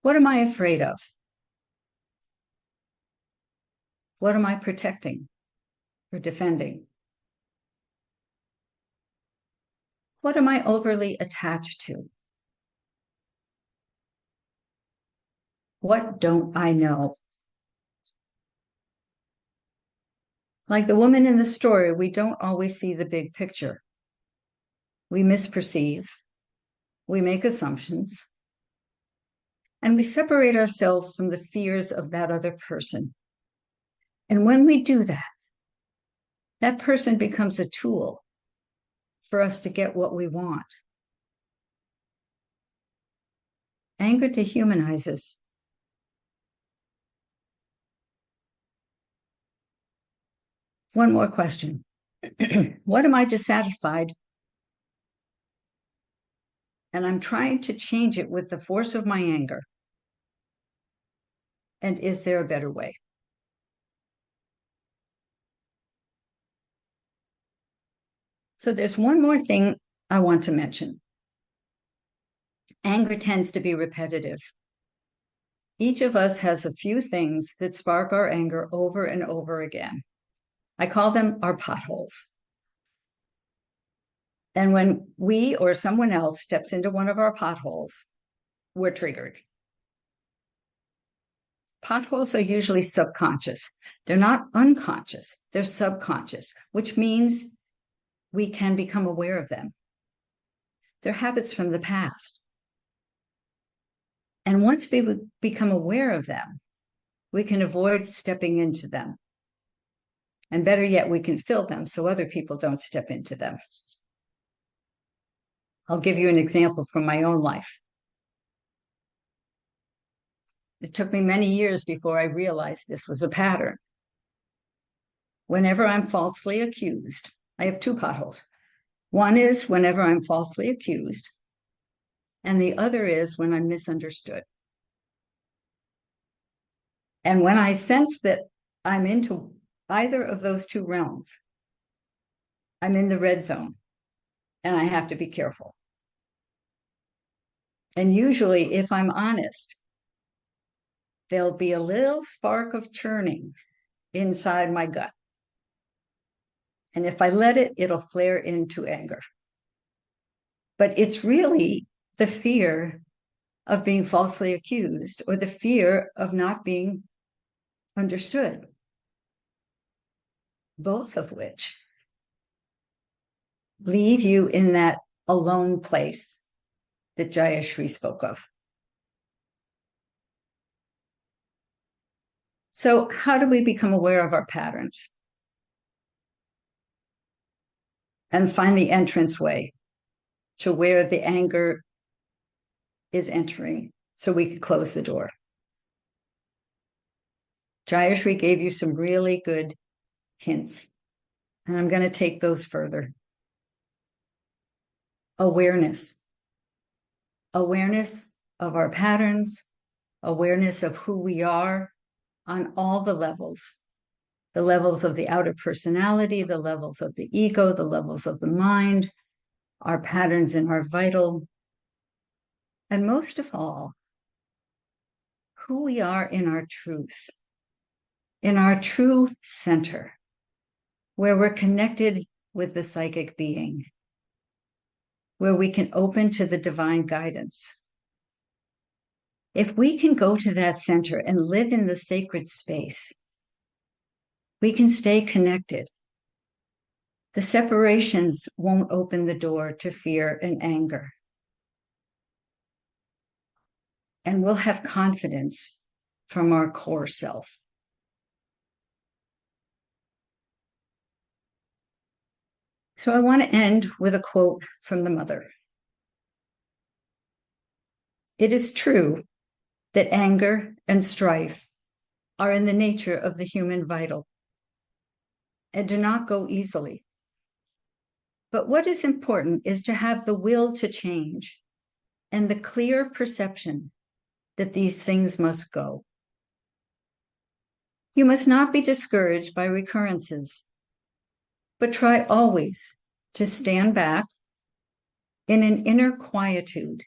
What am I afraid of? What am I protecting or defending? What am I overly attached to? What don't I know? Like the woman in the story, we don't always see the big picture. We misperceive, we make assumptions, and we separate ourselves from the fears of that other person. And when we do that, that person becomes a tool for us to get what we want. Anger dehumanizes. One more question. What am I dissatisfied? And I'm trying to change it with the force of my anger. And is there a better way? So there's one more thing I want to mention. Anger tends to be repetitive. Each of us has a few things that spark our anger over and over again. I call them our potholes. And when we or someone else steps into one of our potholes, we're triggered. Potholes are usually subconscious. They're not unconscious, they're subconscious, which means we can become aware of them. They're habits from the past. And once we become aware of them, we can avoid stepping into them. And better yet, we can fill them so other people don't step into them. I'll give you an example from my own life. It took me many years before I realized this was a pattern. Whenever I'm falsely accused, I have two potholes. One is whenever I'm falsely accused, and the other is when I'm misunderstood. And when I sense that I'm into either of those two realms, I'm in the red zone, and I have to be careful. And usually, if I'm honest, there'll be a little spark of churning inside my gut. And if I let it, it'll flare into anger. But it's really the fear of being falsely accused or the fear of not being understood, both of which leave you in that alone place that Jayashree spoke of. So how do we become aware of our patterns and find the entranceway to where the anger is entering so we can close the door? Jayashree gave you some really good hints, and I'm going to take those further. Awareness. Awareness of our patterns, awareness of who we are on all the levels of the outer personality, the levels of the ego, the levels of the mind, our patterns in our vital, and most of all, who we are in our truth, in our true center, where we're connected with the psychic being, where we can open to the divine guidance. If we can go to that center and live in the sacred space, we can stay connected. The separations won't open the door to fear and anger. And we'll have confidence from our core self. So I want to end with a quote from the mother. It is true that anger and strife are in the nature of the human vital and do not go easily. But what is important is to have the will to change and the clear perception that these things must go. You must not be discouraged by recurrences, but try always to stand back in an inner quietude.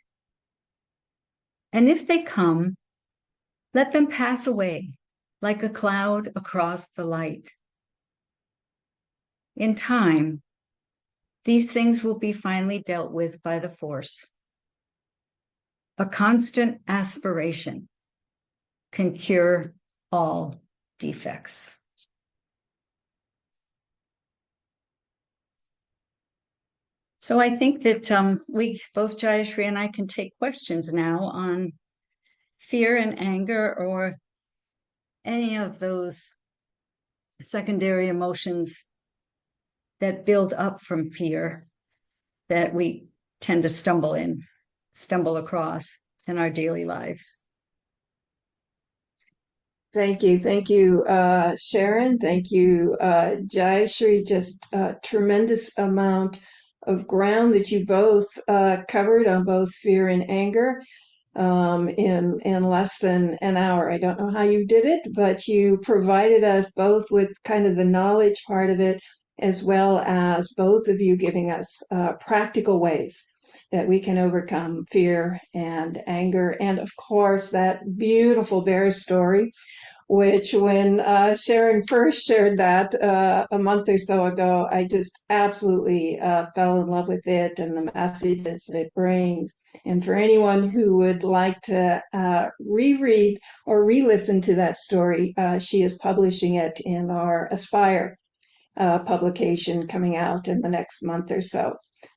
And if they come, let them pass away like a cloud across the light. In time, these things will be finally dealt with by the force. A constant aspiration can cure all defects. So I think that we, both Jayashree and I, can take questions now on fear and anger or any of those secondary emotions that build up from fear. that we tend to stumble across in our daily lives.
Thank you. Thank you, Sharon. Thank you, Jayashree. Just a tremendous amount of ground that you both covered on both fear and anger in less than an hour. I don't know how you did it, but you provided us both with kind of the knowledge part of it, as well as both of you giving us practical ways that we can overcome fear and anger. And of course, that beautiful bear story, which when Sharon first shared that a month or so ago, I just absolutely fell in love with it and the messages that it brings. And for anyone who would like to reread or re-listen to that story, she is publishing it in our Aspire publication coming out in the next month or so.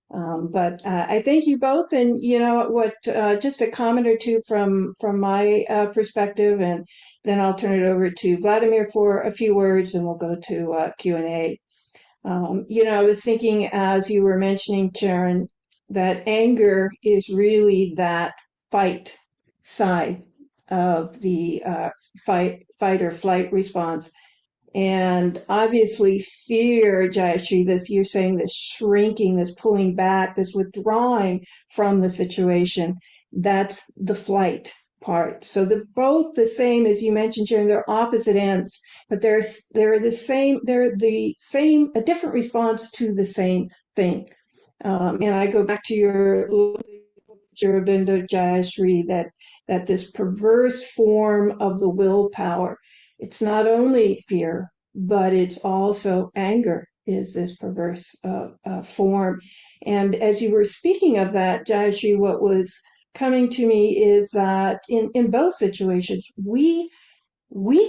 But I thank you both, and you know what? Just a comment or two from my perspective, and then I'll turn it over to Vladimir for a few words, and we'll go to Q&A. I was thinking as you were mentioning, Sharon, that anger is really that fight side of the fight or flight response. And obviously fear, Jayashree, this you're saying this shrinking, this pulling back, this withdrawing from the situation, that's the flight part. So they're both the same, as you mentioned, Sharon, they're opposite ends, but they're the same, a different response to the same thing. And I go back to your Aurobindo, Jayashree, that this perverse form of the willpower, it's not only fear, but it's also anger is this perverse form. And as you were speaking of that, Jayashree, what was coming to me is that in both situations, we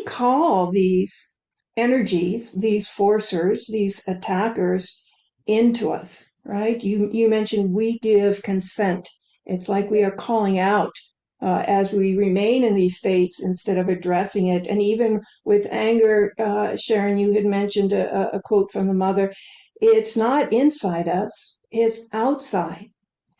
call these energies, these forcers, these attackers into us, right? You mentioned we give consent. It's like we are calling out as we remain in these states instead of addressing it. And even with anger, Sharon, you had mentioned a quote from the mother. It's not inside us, it's outside.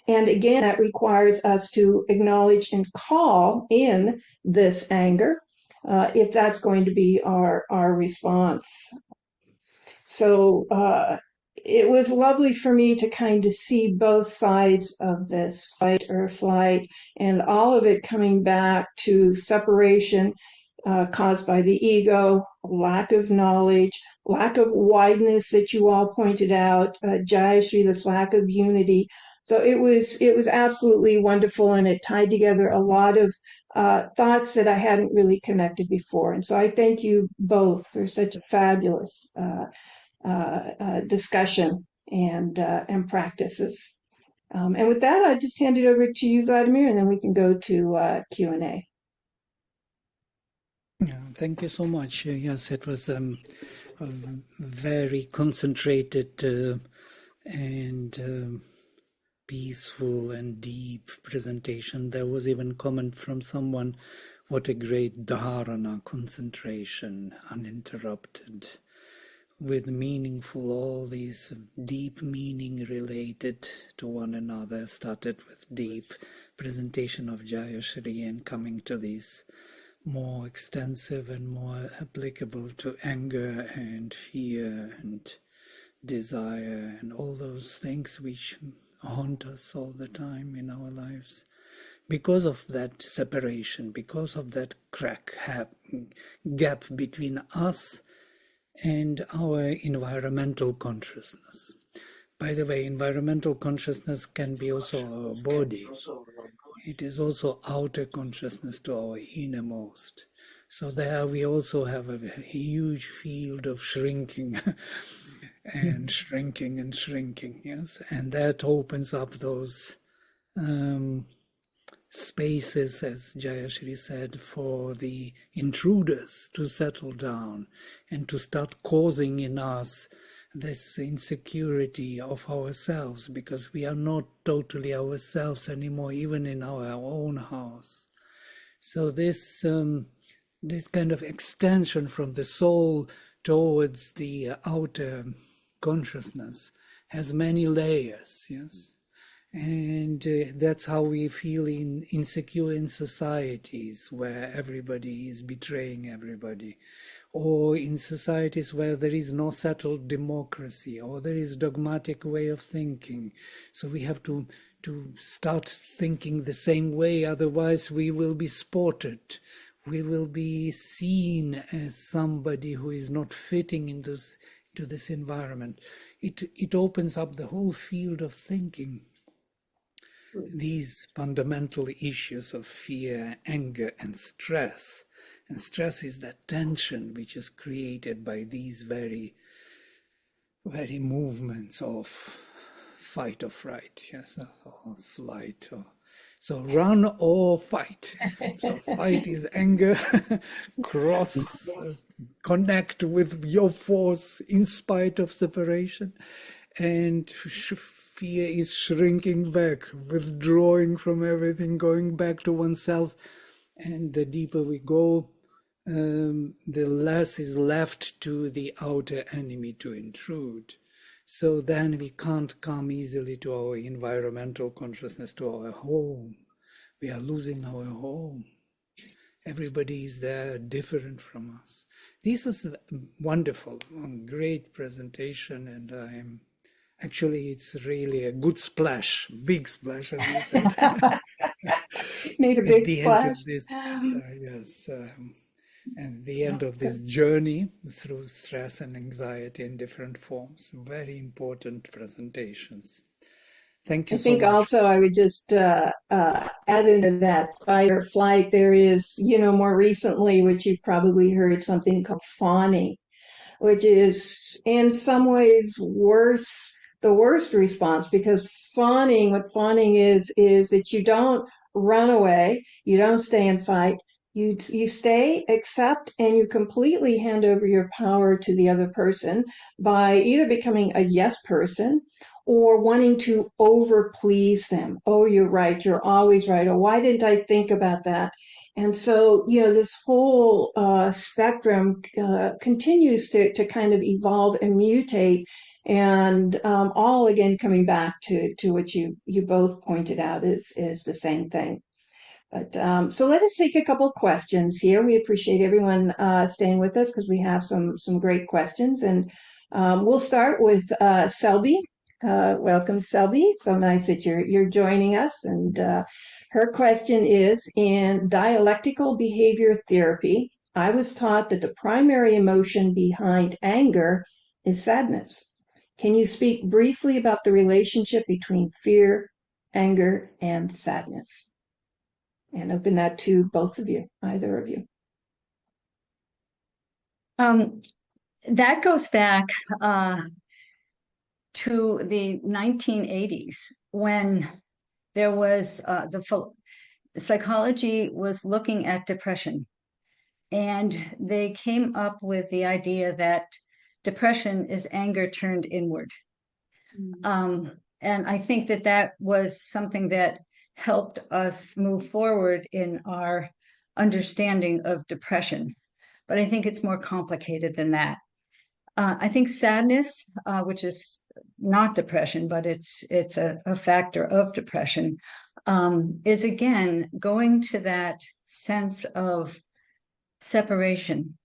And again, that requires us to acknowledge and call in this anger if that's going to be our response. So it was lovely for me to kind of see both sides of this fight or flight, and all of it coming back to separation caused by the ego, lack of knowledge, lack of wideness that you all pointed out, Jayashree, this lack of unity. So it was absolutely wonderful, and it tied together a lot of thoughts that I hadn't really connected before. And so I thank you both for such a fabulous discussion and practices. And with that, I just hand it over to you, Vladimir, and then we can go to Q&A.
Yeah, thank you so much. Yes, it was a very concentrated and peaceful and deep presentation. There was even comment from someone, what a great dharana, concentration, uninterrupted, with meaningful, all these deep meaning related to one another, started with deep presentation of Jayashree and coming to these more extensive and more applicable to anger and fear and desire and all those things which haunt us all the time in our lives. Because of that separation, because of that gap between us and our environmental consciousness. By the way, environmental consciousness can be also our body. It is also outer consciousness to our innermost. So there we also have a huge field of shrinking and shrinking and shrinking, yes? And that opens up those spaces, as Jayashree said, for the intruders to settle down and to start causing in us this insecurity of ourselves, because we are not totally ourselves anymore, even in our own house. So this kind of extension from the soul towards the outer consciousness has many layers, yes? And that's how we feel insecure in societies where everybody is betraying everybody, or in societies where there is no settled democracy, or there is dogmatic way of thinking. So we have to start thinking the same way, otherwise we will be spotted. We will be seen as somebody who is not fitting into this environment. It opens up the whole field of thinking. These fundamental issues of fear, anger, and stress. And stress is that tension which is created by these very, very movements of fight or fright, yes, or flight. So run or fight. So fight is anger, connect with your force in spite of separation, and fear is shrinking back, withdrawing from everything, going back to oneself. And the deeper we go, the less is left to the outer enemy to intrude. So then we can't come easily to our environmental consciousness, to our home. We are losing our home. Everybody is there different from us. This is wonderful, great presentation, and actually, it's really a good splash, big splash, as you said.
Made a
At
big
the
splash.
end of this, yes, and the end of this journey through stress and anxiety in different forms. Very important presentations. Thank you
I
so
think
much.
also I would just add into that fight or flight, there is, more recently, which you've probably heard, something called fawning, which is in some ways the worst response, because what fawning is that you don't run away, you don't stay and fight, you stay, accept, and you completely hand over your power to the other person by either becoming a yes person or wanting to over please them. Oh, you're right, you're always right. Oh, why didn't I think about that? And so, this whole spectrum continues to kind of evolve and mutate, and all again coming back to what you both pointed out is the same thing. But so let us take a couple questions here. We appreciate everyone staying with us because we have some great questions, and we'll start with Selby. Welcome, Selby. So nice that you're joining us. And her question is, in dialectical behavior therapy, I was taught that the primary emotion behind anger is sadness. Can you speak briefly about the relationship between fear, anger, and sadness? And open that to both of you, either of you.
That goes back to the 1980s when there was psychology was looking at depression, and they came up with the idea that depression is anger turned inward. And I think that was something that helped us move forward in our understanding of depression. But I think it's more complicated than that. I think sadness, which is not depression, but it's a factor of depression, is again going to that sense of separation.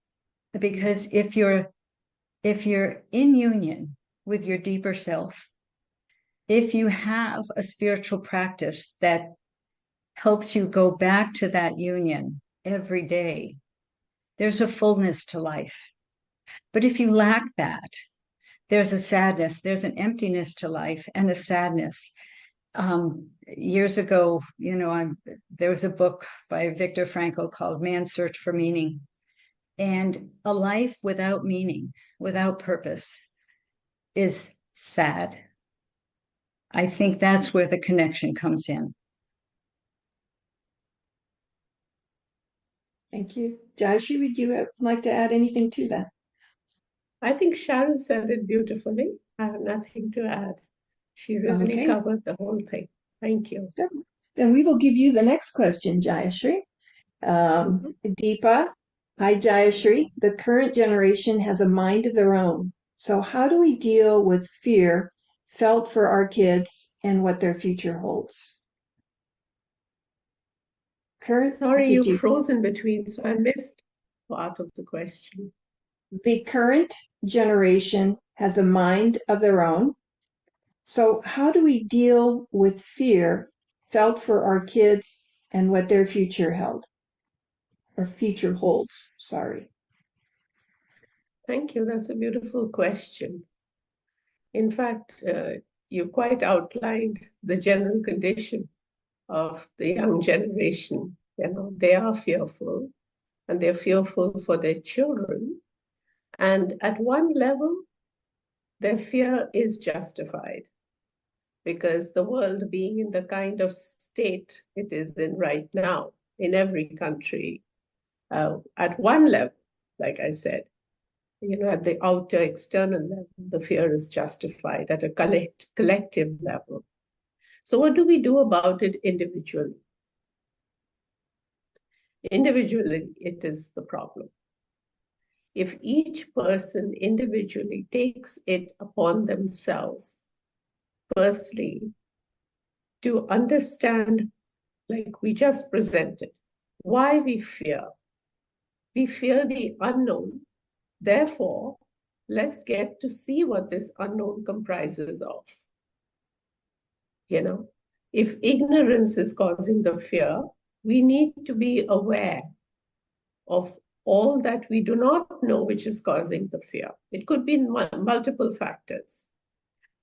Because if you're in union with your deeper self, if you have a spiritual practice that helps you go back to that union every day, there's a fullness to life. But if you lack that, there's a sadness, there's an emptiness to life and a sadness. Years ago, there was a book by Viktor Frankl called Man's Search for Meaning. And a life without meaning, without purpose, is sad. I think that's where the connection comes in.
Thank you. Jayashree, would you like to add anything to that?
I think Sharon said it beautifully. I have nothing to add. She really covered the whole thing. Thank you.
Good. Then we will give you the next question, Jayashree. Deepa, hi Jayashree. The current generation has a mind of their own. So how do we deal with fear felt for our kids and what their future holds. Kurt,
Sorry, you froze in between, so I missed part of the question.
The current generation has a mind of their own. So how do we deal with fear felt for our kids and what their future held? Or future holds, sorry.
Thank you. That's a beautiful question. In fact, you quite outlined the general condition of the young generation. You know, they are fearful, and they're fearful for their children. And at one level, their fear is justified because the world being in the kind of state it is in right now, in every country, at one level, like I said, you know, at the outer external level, the fear is justified at a collective level. So what do we do about it individually? Individually, it is the problem. If each person individually takes it upon themselves, firstly, to understand, like we just presented, why we fear. We fear the unknown. Therefore, let's get to see what this unknown comprises of. You know, if ignorance is causing the fear, we need to be aware of all that we do not know which is causing the fear. It could be multiple factors.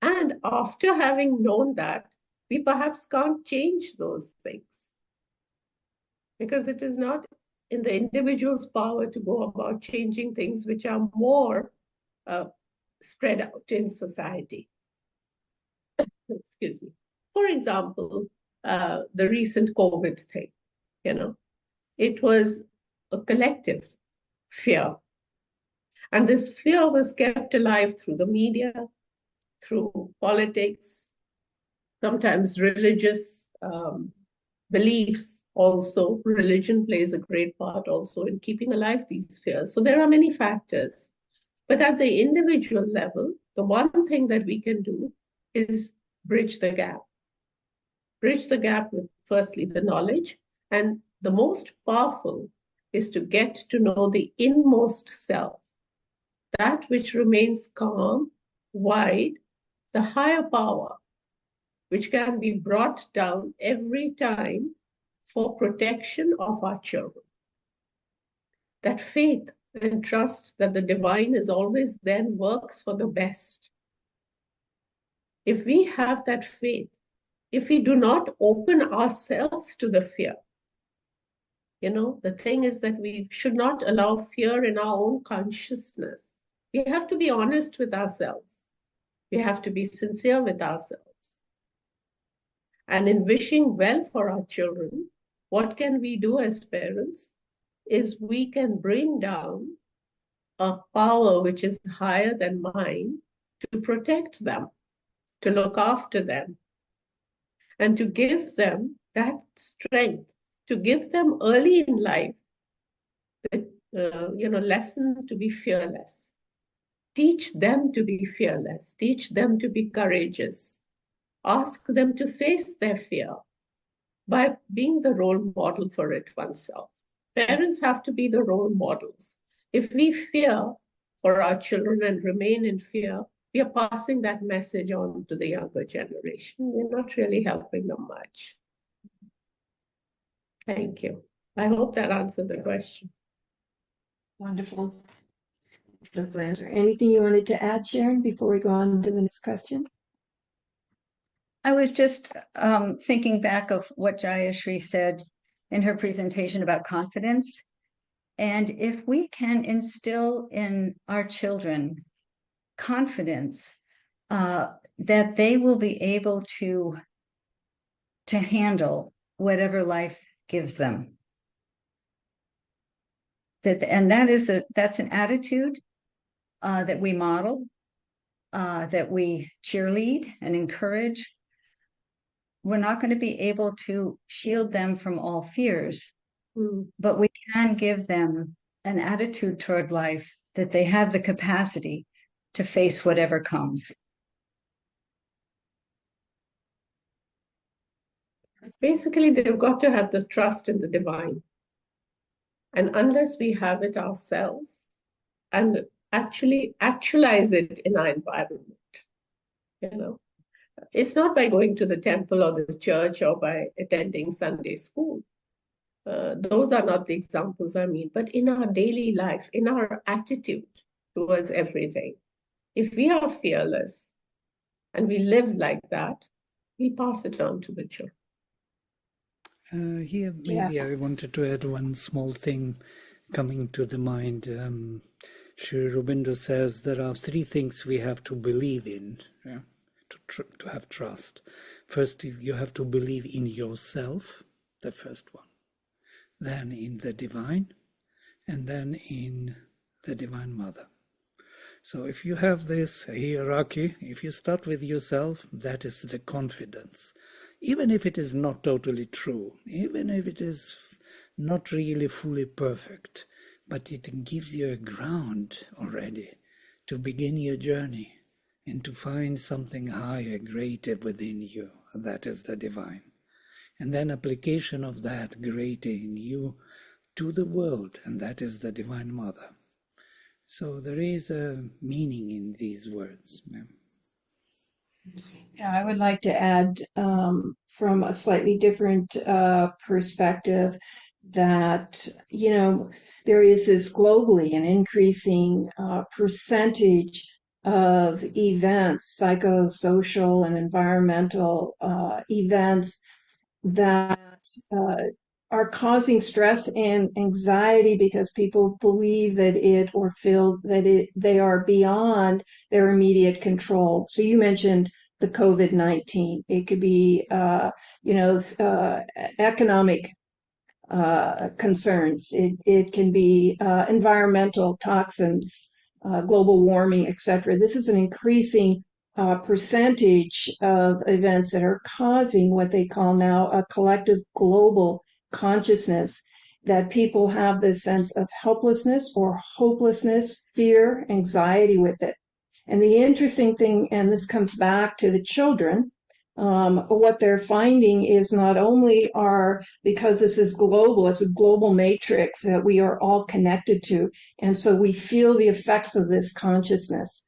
And after having known that, we perhaps can't change those things because it is not in the individual's power to go about changing things which are more spread out in society. Excuse me. For example, the recent COVID thing, you know, it was a collective fear. And this fear was kept alive through the media, through politics, sometimes religious beliefs also. Religion plays a great part also in keeping alive these fears. So there are many factors. But at the individual level, the one thing that we can do is bridge the gap. Bridge the gap with, firstly, the knowledge. And the most powerful is to get to know the inmost self, that which remains calm, wide, the higher power, which can be brought down every time for protection of our children. That faith and trust that the divine is always then works for the best. If we have that faith, if we do not open ourselves to the fear, you know, the thing is that we should not allow fear in our own consciousness. We have to be honest with ourselves. We have to be sincere with ourselves. And in wishing well for our children, what can we do as parents is we can bring down a power which is higher than mine to protect them, to look after them, and to give them that strength, to give them early in life the lesson to be fearless. Teach them to be fearless. Teach them to be courageous. Ask them to face their fear by being the role model for it oneself. Parents have to be the role models. If we fear for our children and remain in fear, we are passing that message on to the younger generation. We're not really helping them much. Thank you. I hope that answered the question.
Wonderful. Wonderful answer. Anything you wanted to add, Sharon, before we go on to the next question?
I was just thinking back of what Jayashree said in her presentation about confidence. And if we can instill in our children confidence that they will be able to handle whatever life gives them. That's an attitude that we model, that we cheerlead and encourage. We're not going to be able to shield them from all fears, but we can give them an attitude toward life that they have the capacity to face whatever comes.
Basically, they've got to have the trust in the divine. And unless we have it ourselves and actually actualize it in our environment, you know, it's not by going to the temple or the church or by attending Sunday school. Those are not the examples I mean, but in our daily life, in our attitude towards everything. If we are fearless and we live like that, we pass it on to the children.
Here, maybe I wanted to add one small thing coming to the mind. Sri Aurobindo says there are three things we have to believe in, yeah, to have trust. First, you have to believe in yourself, the first one, then in the divine, and then in the Divine Mother. So if you have this hierarchy, if you start with yourself, that is the confidence. Even if it is not totally true, even if it is not really fully perfect, but it gives you a ground already to begin your journey and to find something higher, greater within you. That is the divine. And then application of that greater in you to the world, and that is the Divine Mother. So there is a meaning in these words.
Yeah, I would like to add from a slightly different perspective that, there is this globally an increasing percentage of events, psychosocial and environmental events that are causing stress and anxiety because people believe that it or feel that they are beyond their immediate control. So you mentioned the COVID-19. It could be, economic concerns. It can be environmental toxins, global warming, etc. This is an increasing percentage of events that are causing what they call now a collective global consciousness, that people have this sense of helplessness or hopelessness, fear, anxiety with it. And the interesting thing, and this comes back to the children, what they're finding is not only because this is global, it's a global matrix that we are all connected to. And so we feel the effects of this consciousness.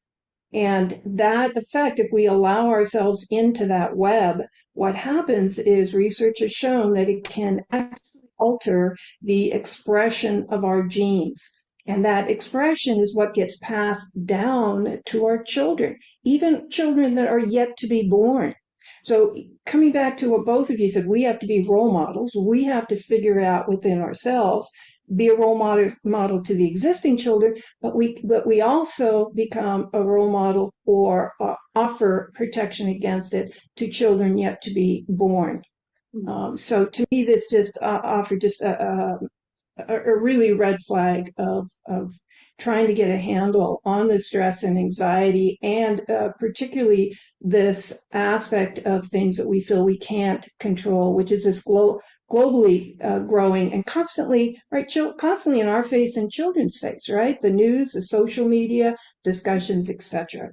And that effect, if we allow ourselves into that web, what happens is research has shown that it can actually alter the expression of our genes. And that expression is what gets passed down to our children, even children that are yet to be born. So coming back to what both of you said, we have to be role models. We have to figure out within ourselves, be a role model to the existing children, but we also become a role model or offer protection against it to children yet to be born. So to me, this just offered just a really red flag of trying to get a handle on the stress and anxiety, and particularly this aspect of things that we feel we can't control, which is this globally growing and constantly, right, constantly in our face and children's face, right? The news, the social media, discussions, etc.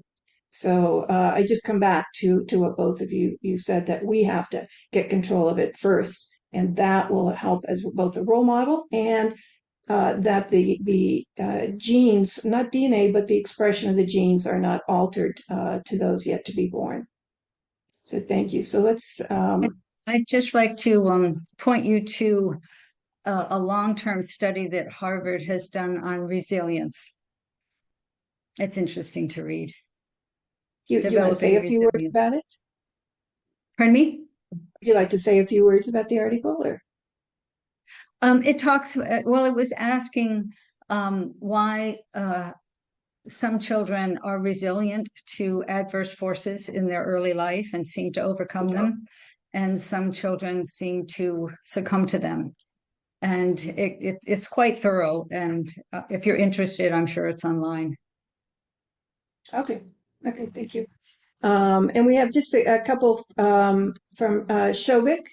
So I just come back to what both of you said, that we have to get control of it first, and that will help as both a role model and that the genes, not DNA, but the expression of the genes are not altered to those yet to be born. So thank you. So let's.
I'd just like to point you to a long-term study that Harvard has done on resilience. It's interesting to read.
You want to say a few words about it?
Pardon me?
Would you like to say a few words about the article, or?
It talks, well, it was asking why some children are resilient to adverse forces in their early life and seem to overcome them, and some children seem to succumb to them. And it's quite thorough, and if you're interested, I'm sure it's online.
Okay, thank you. And we have just a couple from Shobik.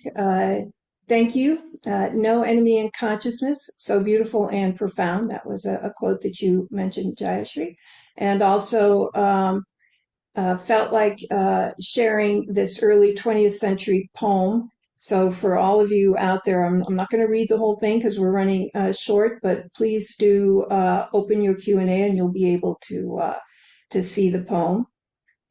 Thank you. No enemy in consciousness, so beautiful and profound. That was a quote that you mentioned, Jayashree. And also felt like sharing this early 20th century poem, So for all of you out there, I'm not going to read the whole thing because we're running short, but please do open your Q&A and you'll be able to see the poem.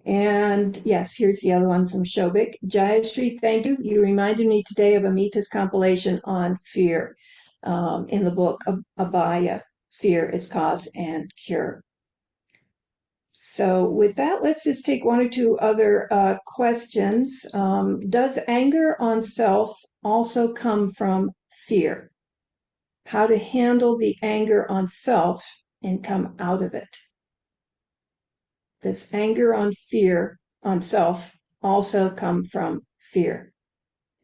And yes, here's the other one from Shobik. Jayashree, thank you. You reminded me today of Amita's compilation on fear in the book Abhaya, Fear, Its Cause and Cure. So with that, let's just take one or two other questions. Does anger on self also come from fear? How to handle the anger on self and come out of it? Does anger on fear on self also come from fear?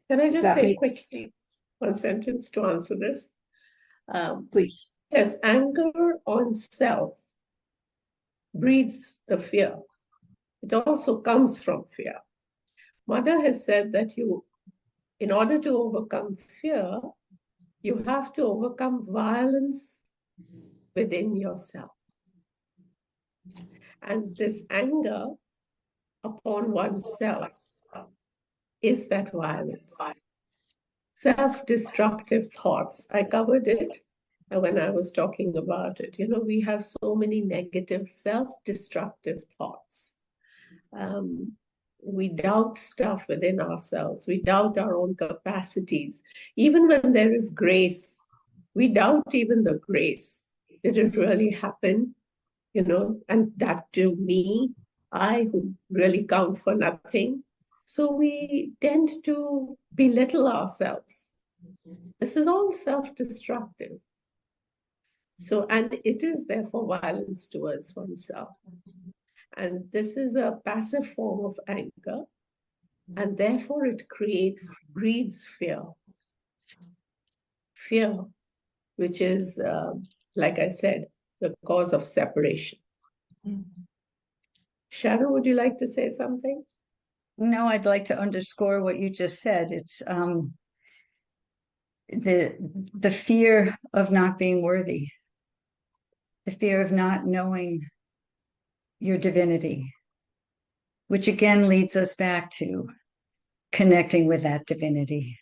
Can I
Does
just
that
say
make
quickly one sentence to answer this?
Please.
Yes, anger on self breeds the fear. It also comes from fear. Mother has said that in order to overcome fear, you have to overcome violence within yourself. And this anger upon oneself is that violence. Self-destructive thoughts. I covered it when I was talking about it. We have so many negative self-destructive thoughts. We doubt stuff within ourselves. We doubt our own capacities. Even when there is grace, we doubt even the grace. Did it really happen? And that to me, I who really count for nothing. So we tend to belittle ourselves. This is all self-destructive. So, and it is therefore violence towards oneself. And this is a passive form of anger. And therefore it breeds fear. Fear, which is, like I said, the cause of separation. Sharon, would you like to say something?
No, I'd like to underscore what you just said. It's the fear of not being worthy, the fear of not knowing your divinity, which again leads us back to connecting with that divinity.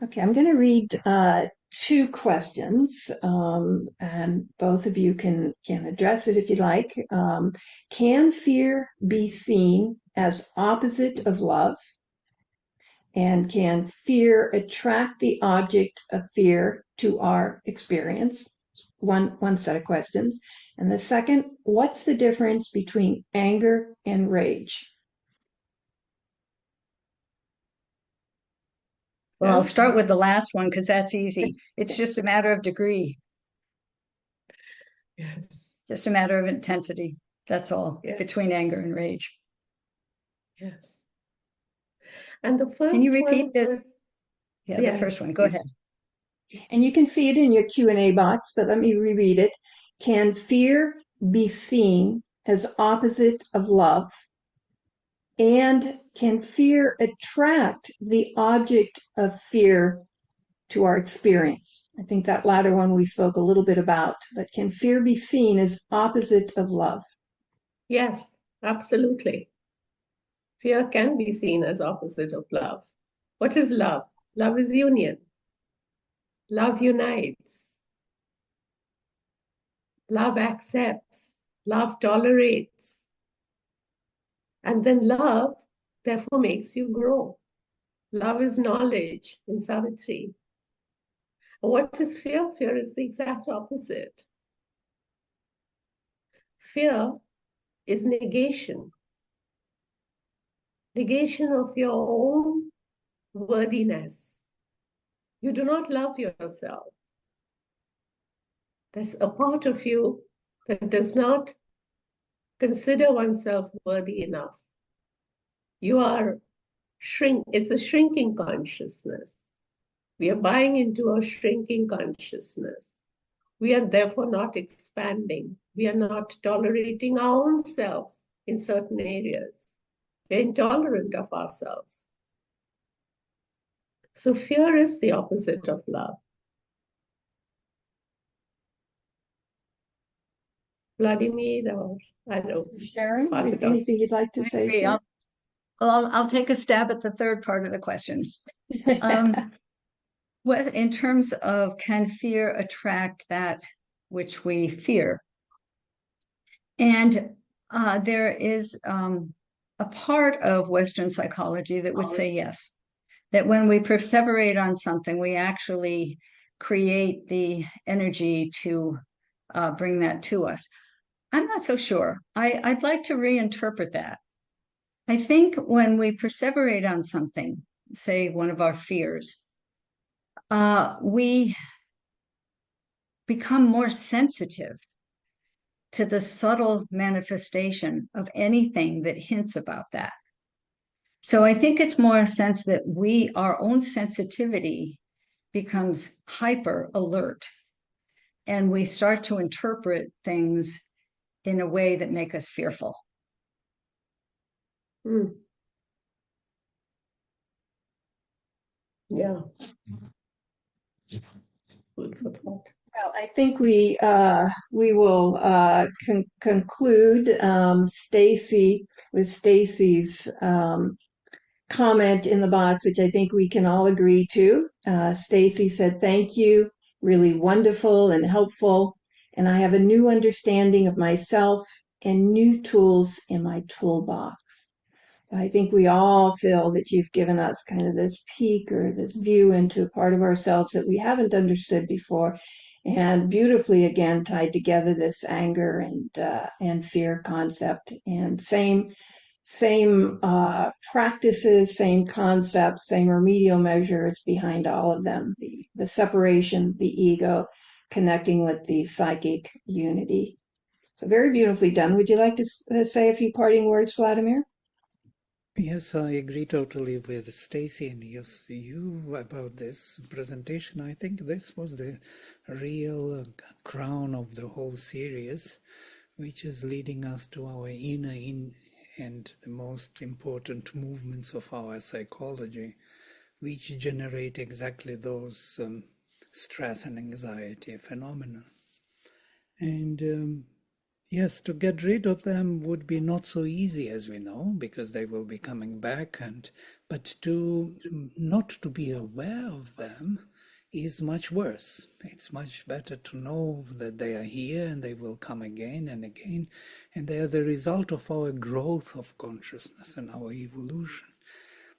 Okay, I'm going to read two questions, and both of you can address it if you'd like. Can fear be seen as opposite of love? And can fear attract the object of fear to our experience? One set of questions. And the second, what's the difference between anger and rage?
Well, I'll start with the last one because that's easy. It's just a matter of degree.
Yes.
Just a matter of intensity. That's all,
yes.
Between anger and rage.
Yes. And the first
Can you repeat
one
was, yeah, the first one. Go ahead.
And you can see it in your Q&A box, but let me reread it. Can fear be seen as opposite of love? And can fear attract the object of fear to our experience? I think that latter one we spoke a little bit about, but can fear be seen as opposite of love?
Yes, absolutely. Fear can be seen as opposite of love. What is love? Love is union. Love unites. Love accepts. Love tolerates. And then love, therefore, makes you grow. Love is knowledge in Savitri. What is fear? Fear is the exact opposite. Fear is negation. Negation of your own worthiness. You do not love yourself. There's a part of you that does not consider oneself worthy enough. It's a shrinking consciousness. We are buying into a shrinking consciousness. We are therefore not expanding. We are not tolerating our own selves in certain areas. We're intolerant of ourselves. So fear is the opposite of love. Vladimir, or I don't know.
Sharon,
Pass it on.
anything you'd like to
I
say,
agree.
Sharon?
I'll take a stab at the third part of the question. In terms of can fear attract that which we fear? And there is a part of Western psychology that would say yes, that when we perseverate on something, we actually create the energy to bring that to us. I'm not so sure. I'd like to reinterpret that. I think when we perseverate on something, say one of our fears, we become more sensitive to the subtle manifestation of anything that hints about that. So I think it's more a sense that our own sensitivity becomes hyper alert, and we start to interpret things in a way that make us fearful.
Yeah. Food for thought.
Well, I think we will conclude Stacy with Stacy's comment in the box, which I think we can all agree to. Stacy said, "Thank you, really wonderful and helpful, and I have a new understanding of myself and new tools in my toolbox." I think we all feel that you've given us kind of this peek or this view into a part of ourselves that we haven't understood before, and beautifully again tied together this anger and fear concept, and same practices, same concepts, same remedial measures behind all of them: the separation, the ego, connecting with the psychic unity. So very beautifully done. Would you like to say a few parting words, Vladimir?
Yes, I agree totally with Stacy and you about this presentation. I think this was the real crown of the whole series, which is leading us to our inner and the most important movements of our psychology, which generate exactly those stress and anxiety phenomena. And yes, to get rid of them would be not so easy, as we know, because they will be coming back, but not to be aware of them is much worse. It's much better to know that they are here and they will come again and again, and they are the result of our growth of consciousness and our evolution.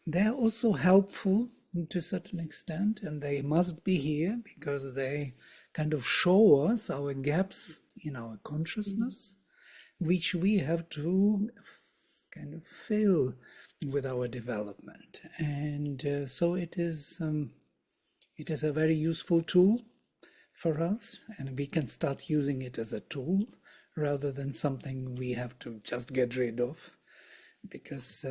They are also helpful to a certain extent, and they must be here because they kind of show us our gaps in our consciousness, which we have to kind of fill with our development. And so it is a very useful tool for us, and we can start using it as a tool rather than something we have to just get rid of, because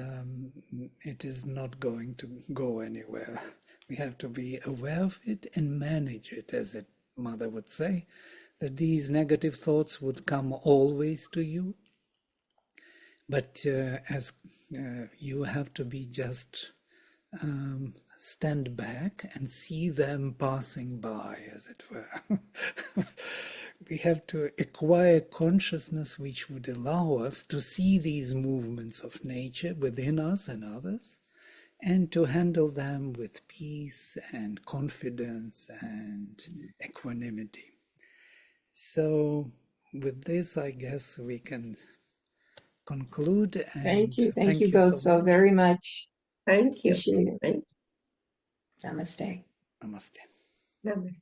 it is not going to go anywhere. We have to be aware of it and manage it, as Mother would say, that these negative thoughts would come always to you, but as you have to be just stand back and see them passing by, as it were. We have to acquire consciousness which would allow us to see these movements of nature within us and others, and to handle them with peace and confidence and equanimity. So with this, I guess we can conclude. And
thank you both so very much.
Thank you.
Appreciate it.
Thank you.
Namaste.
Namaste.
Namaste.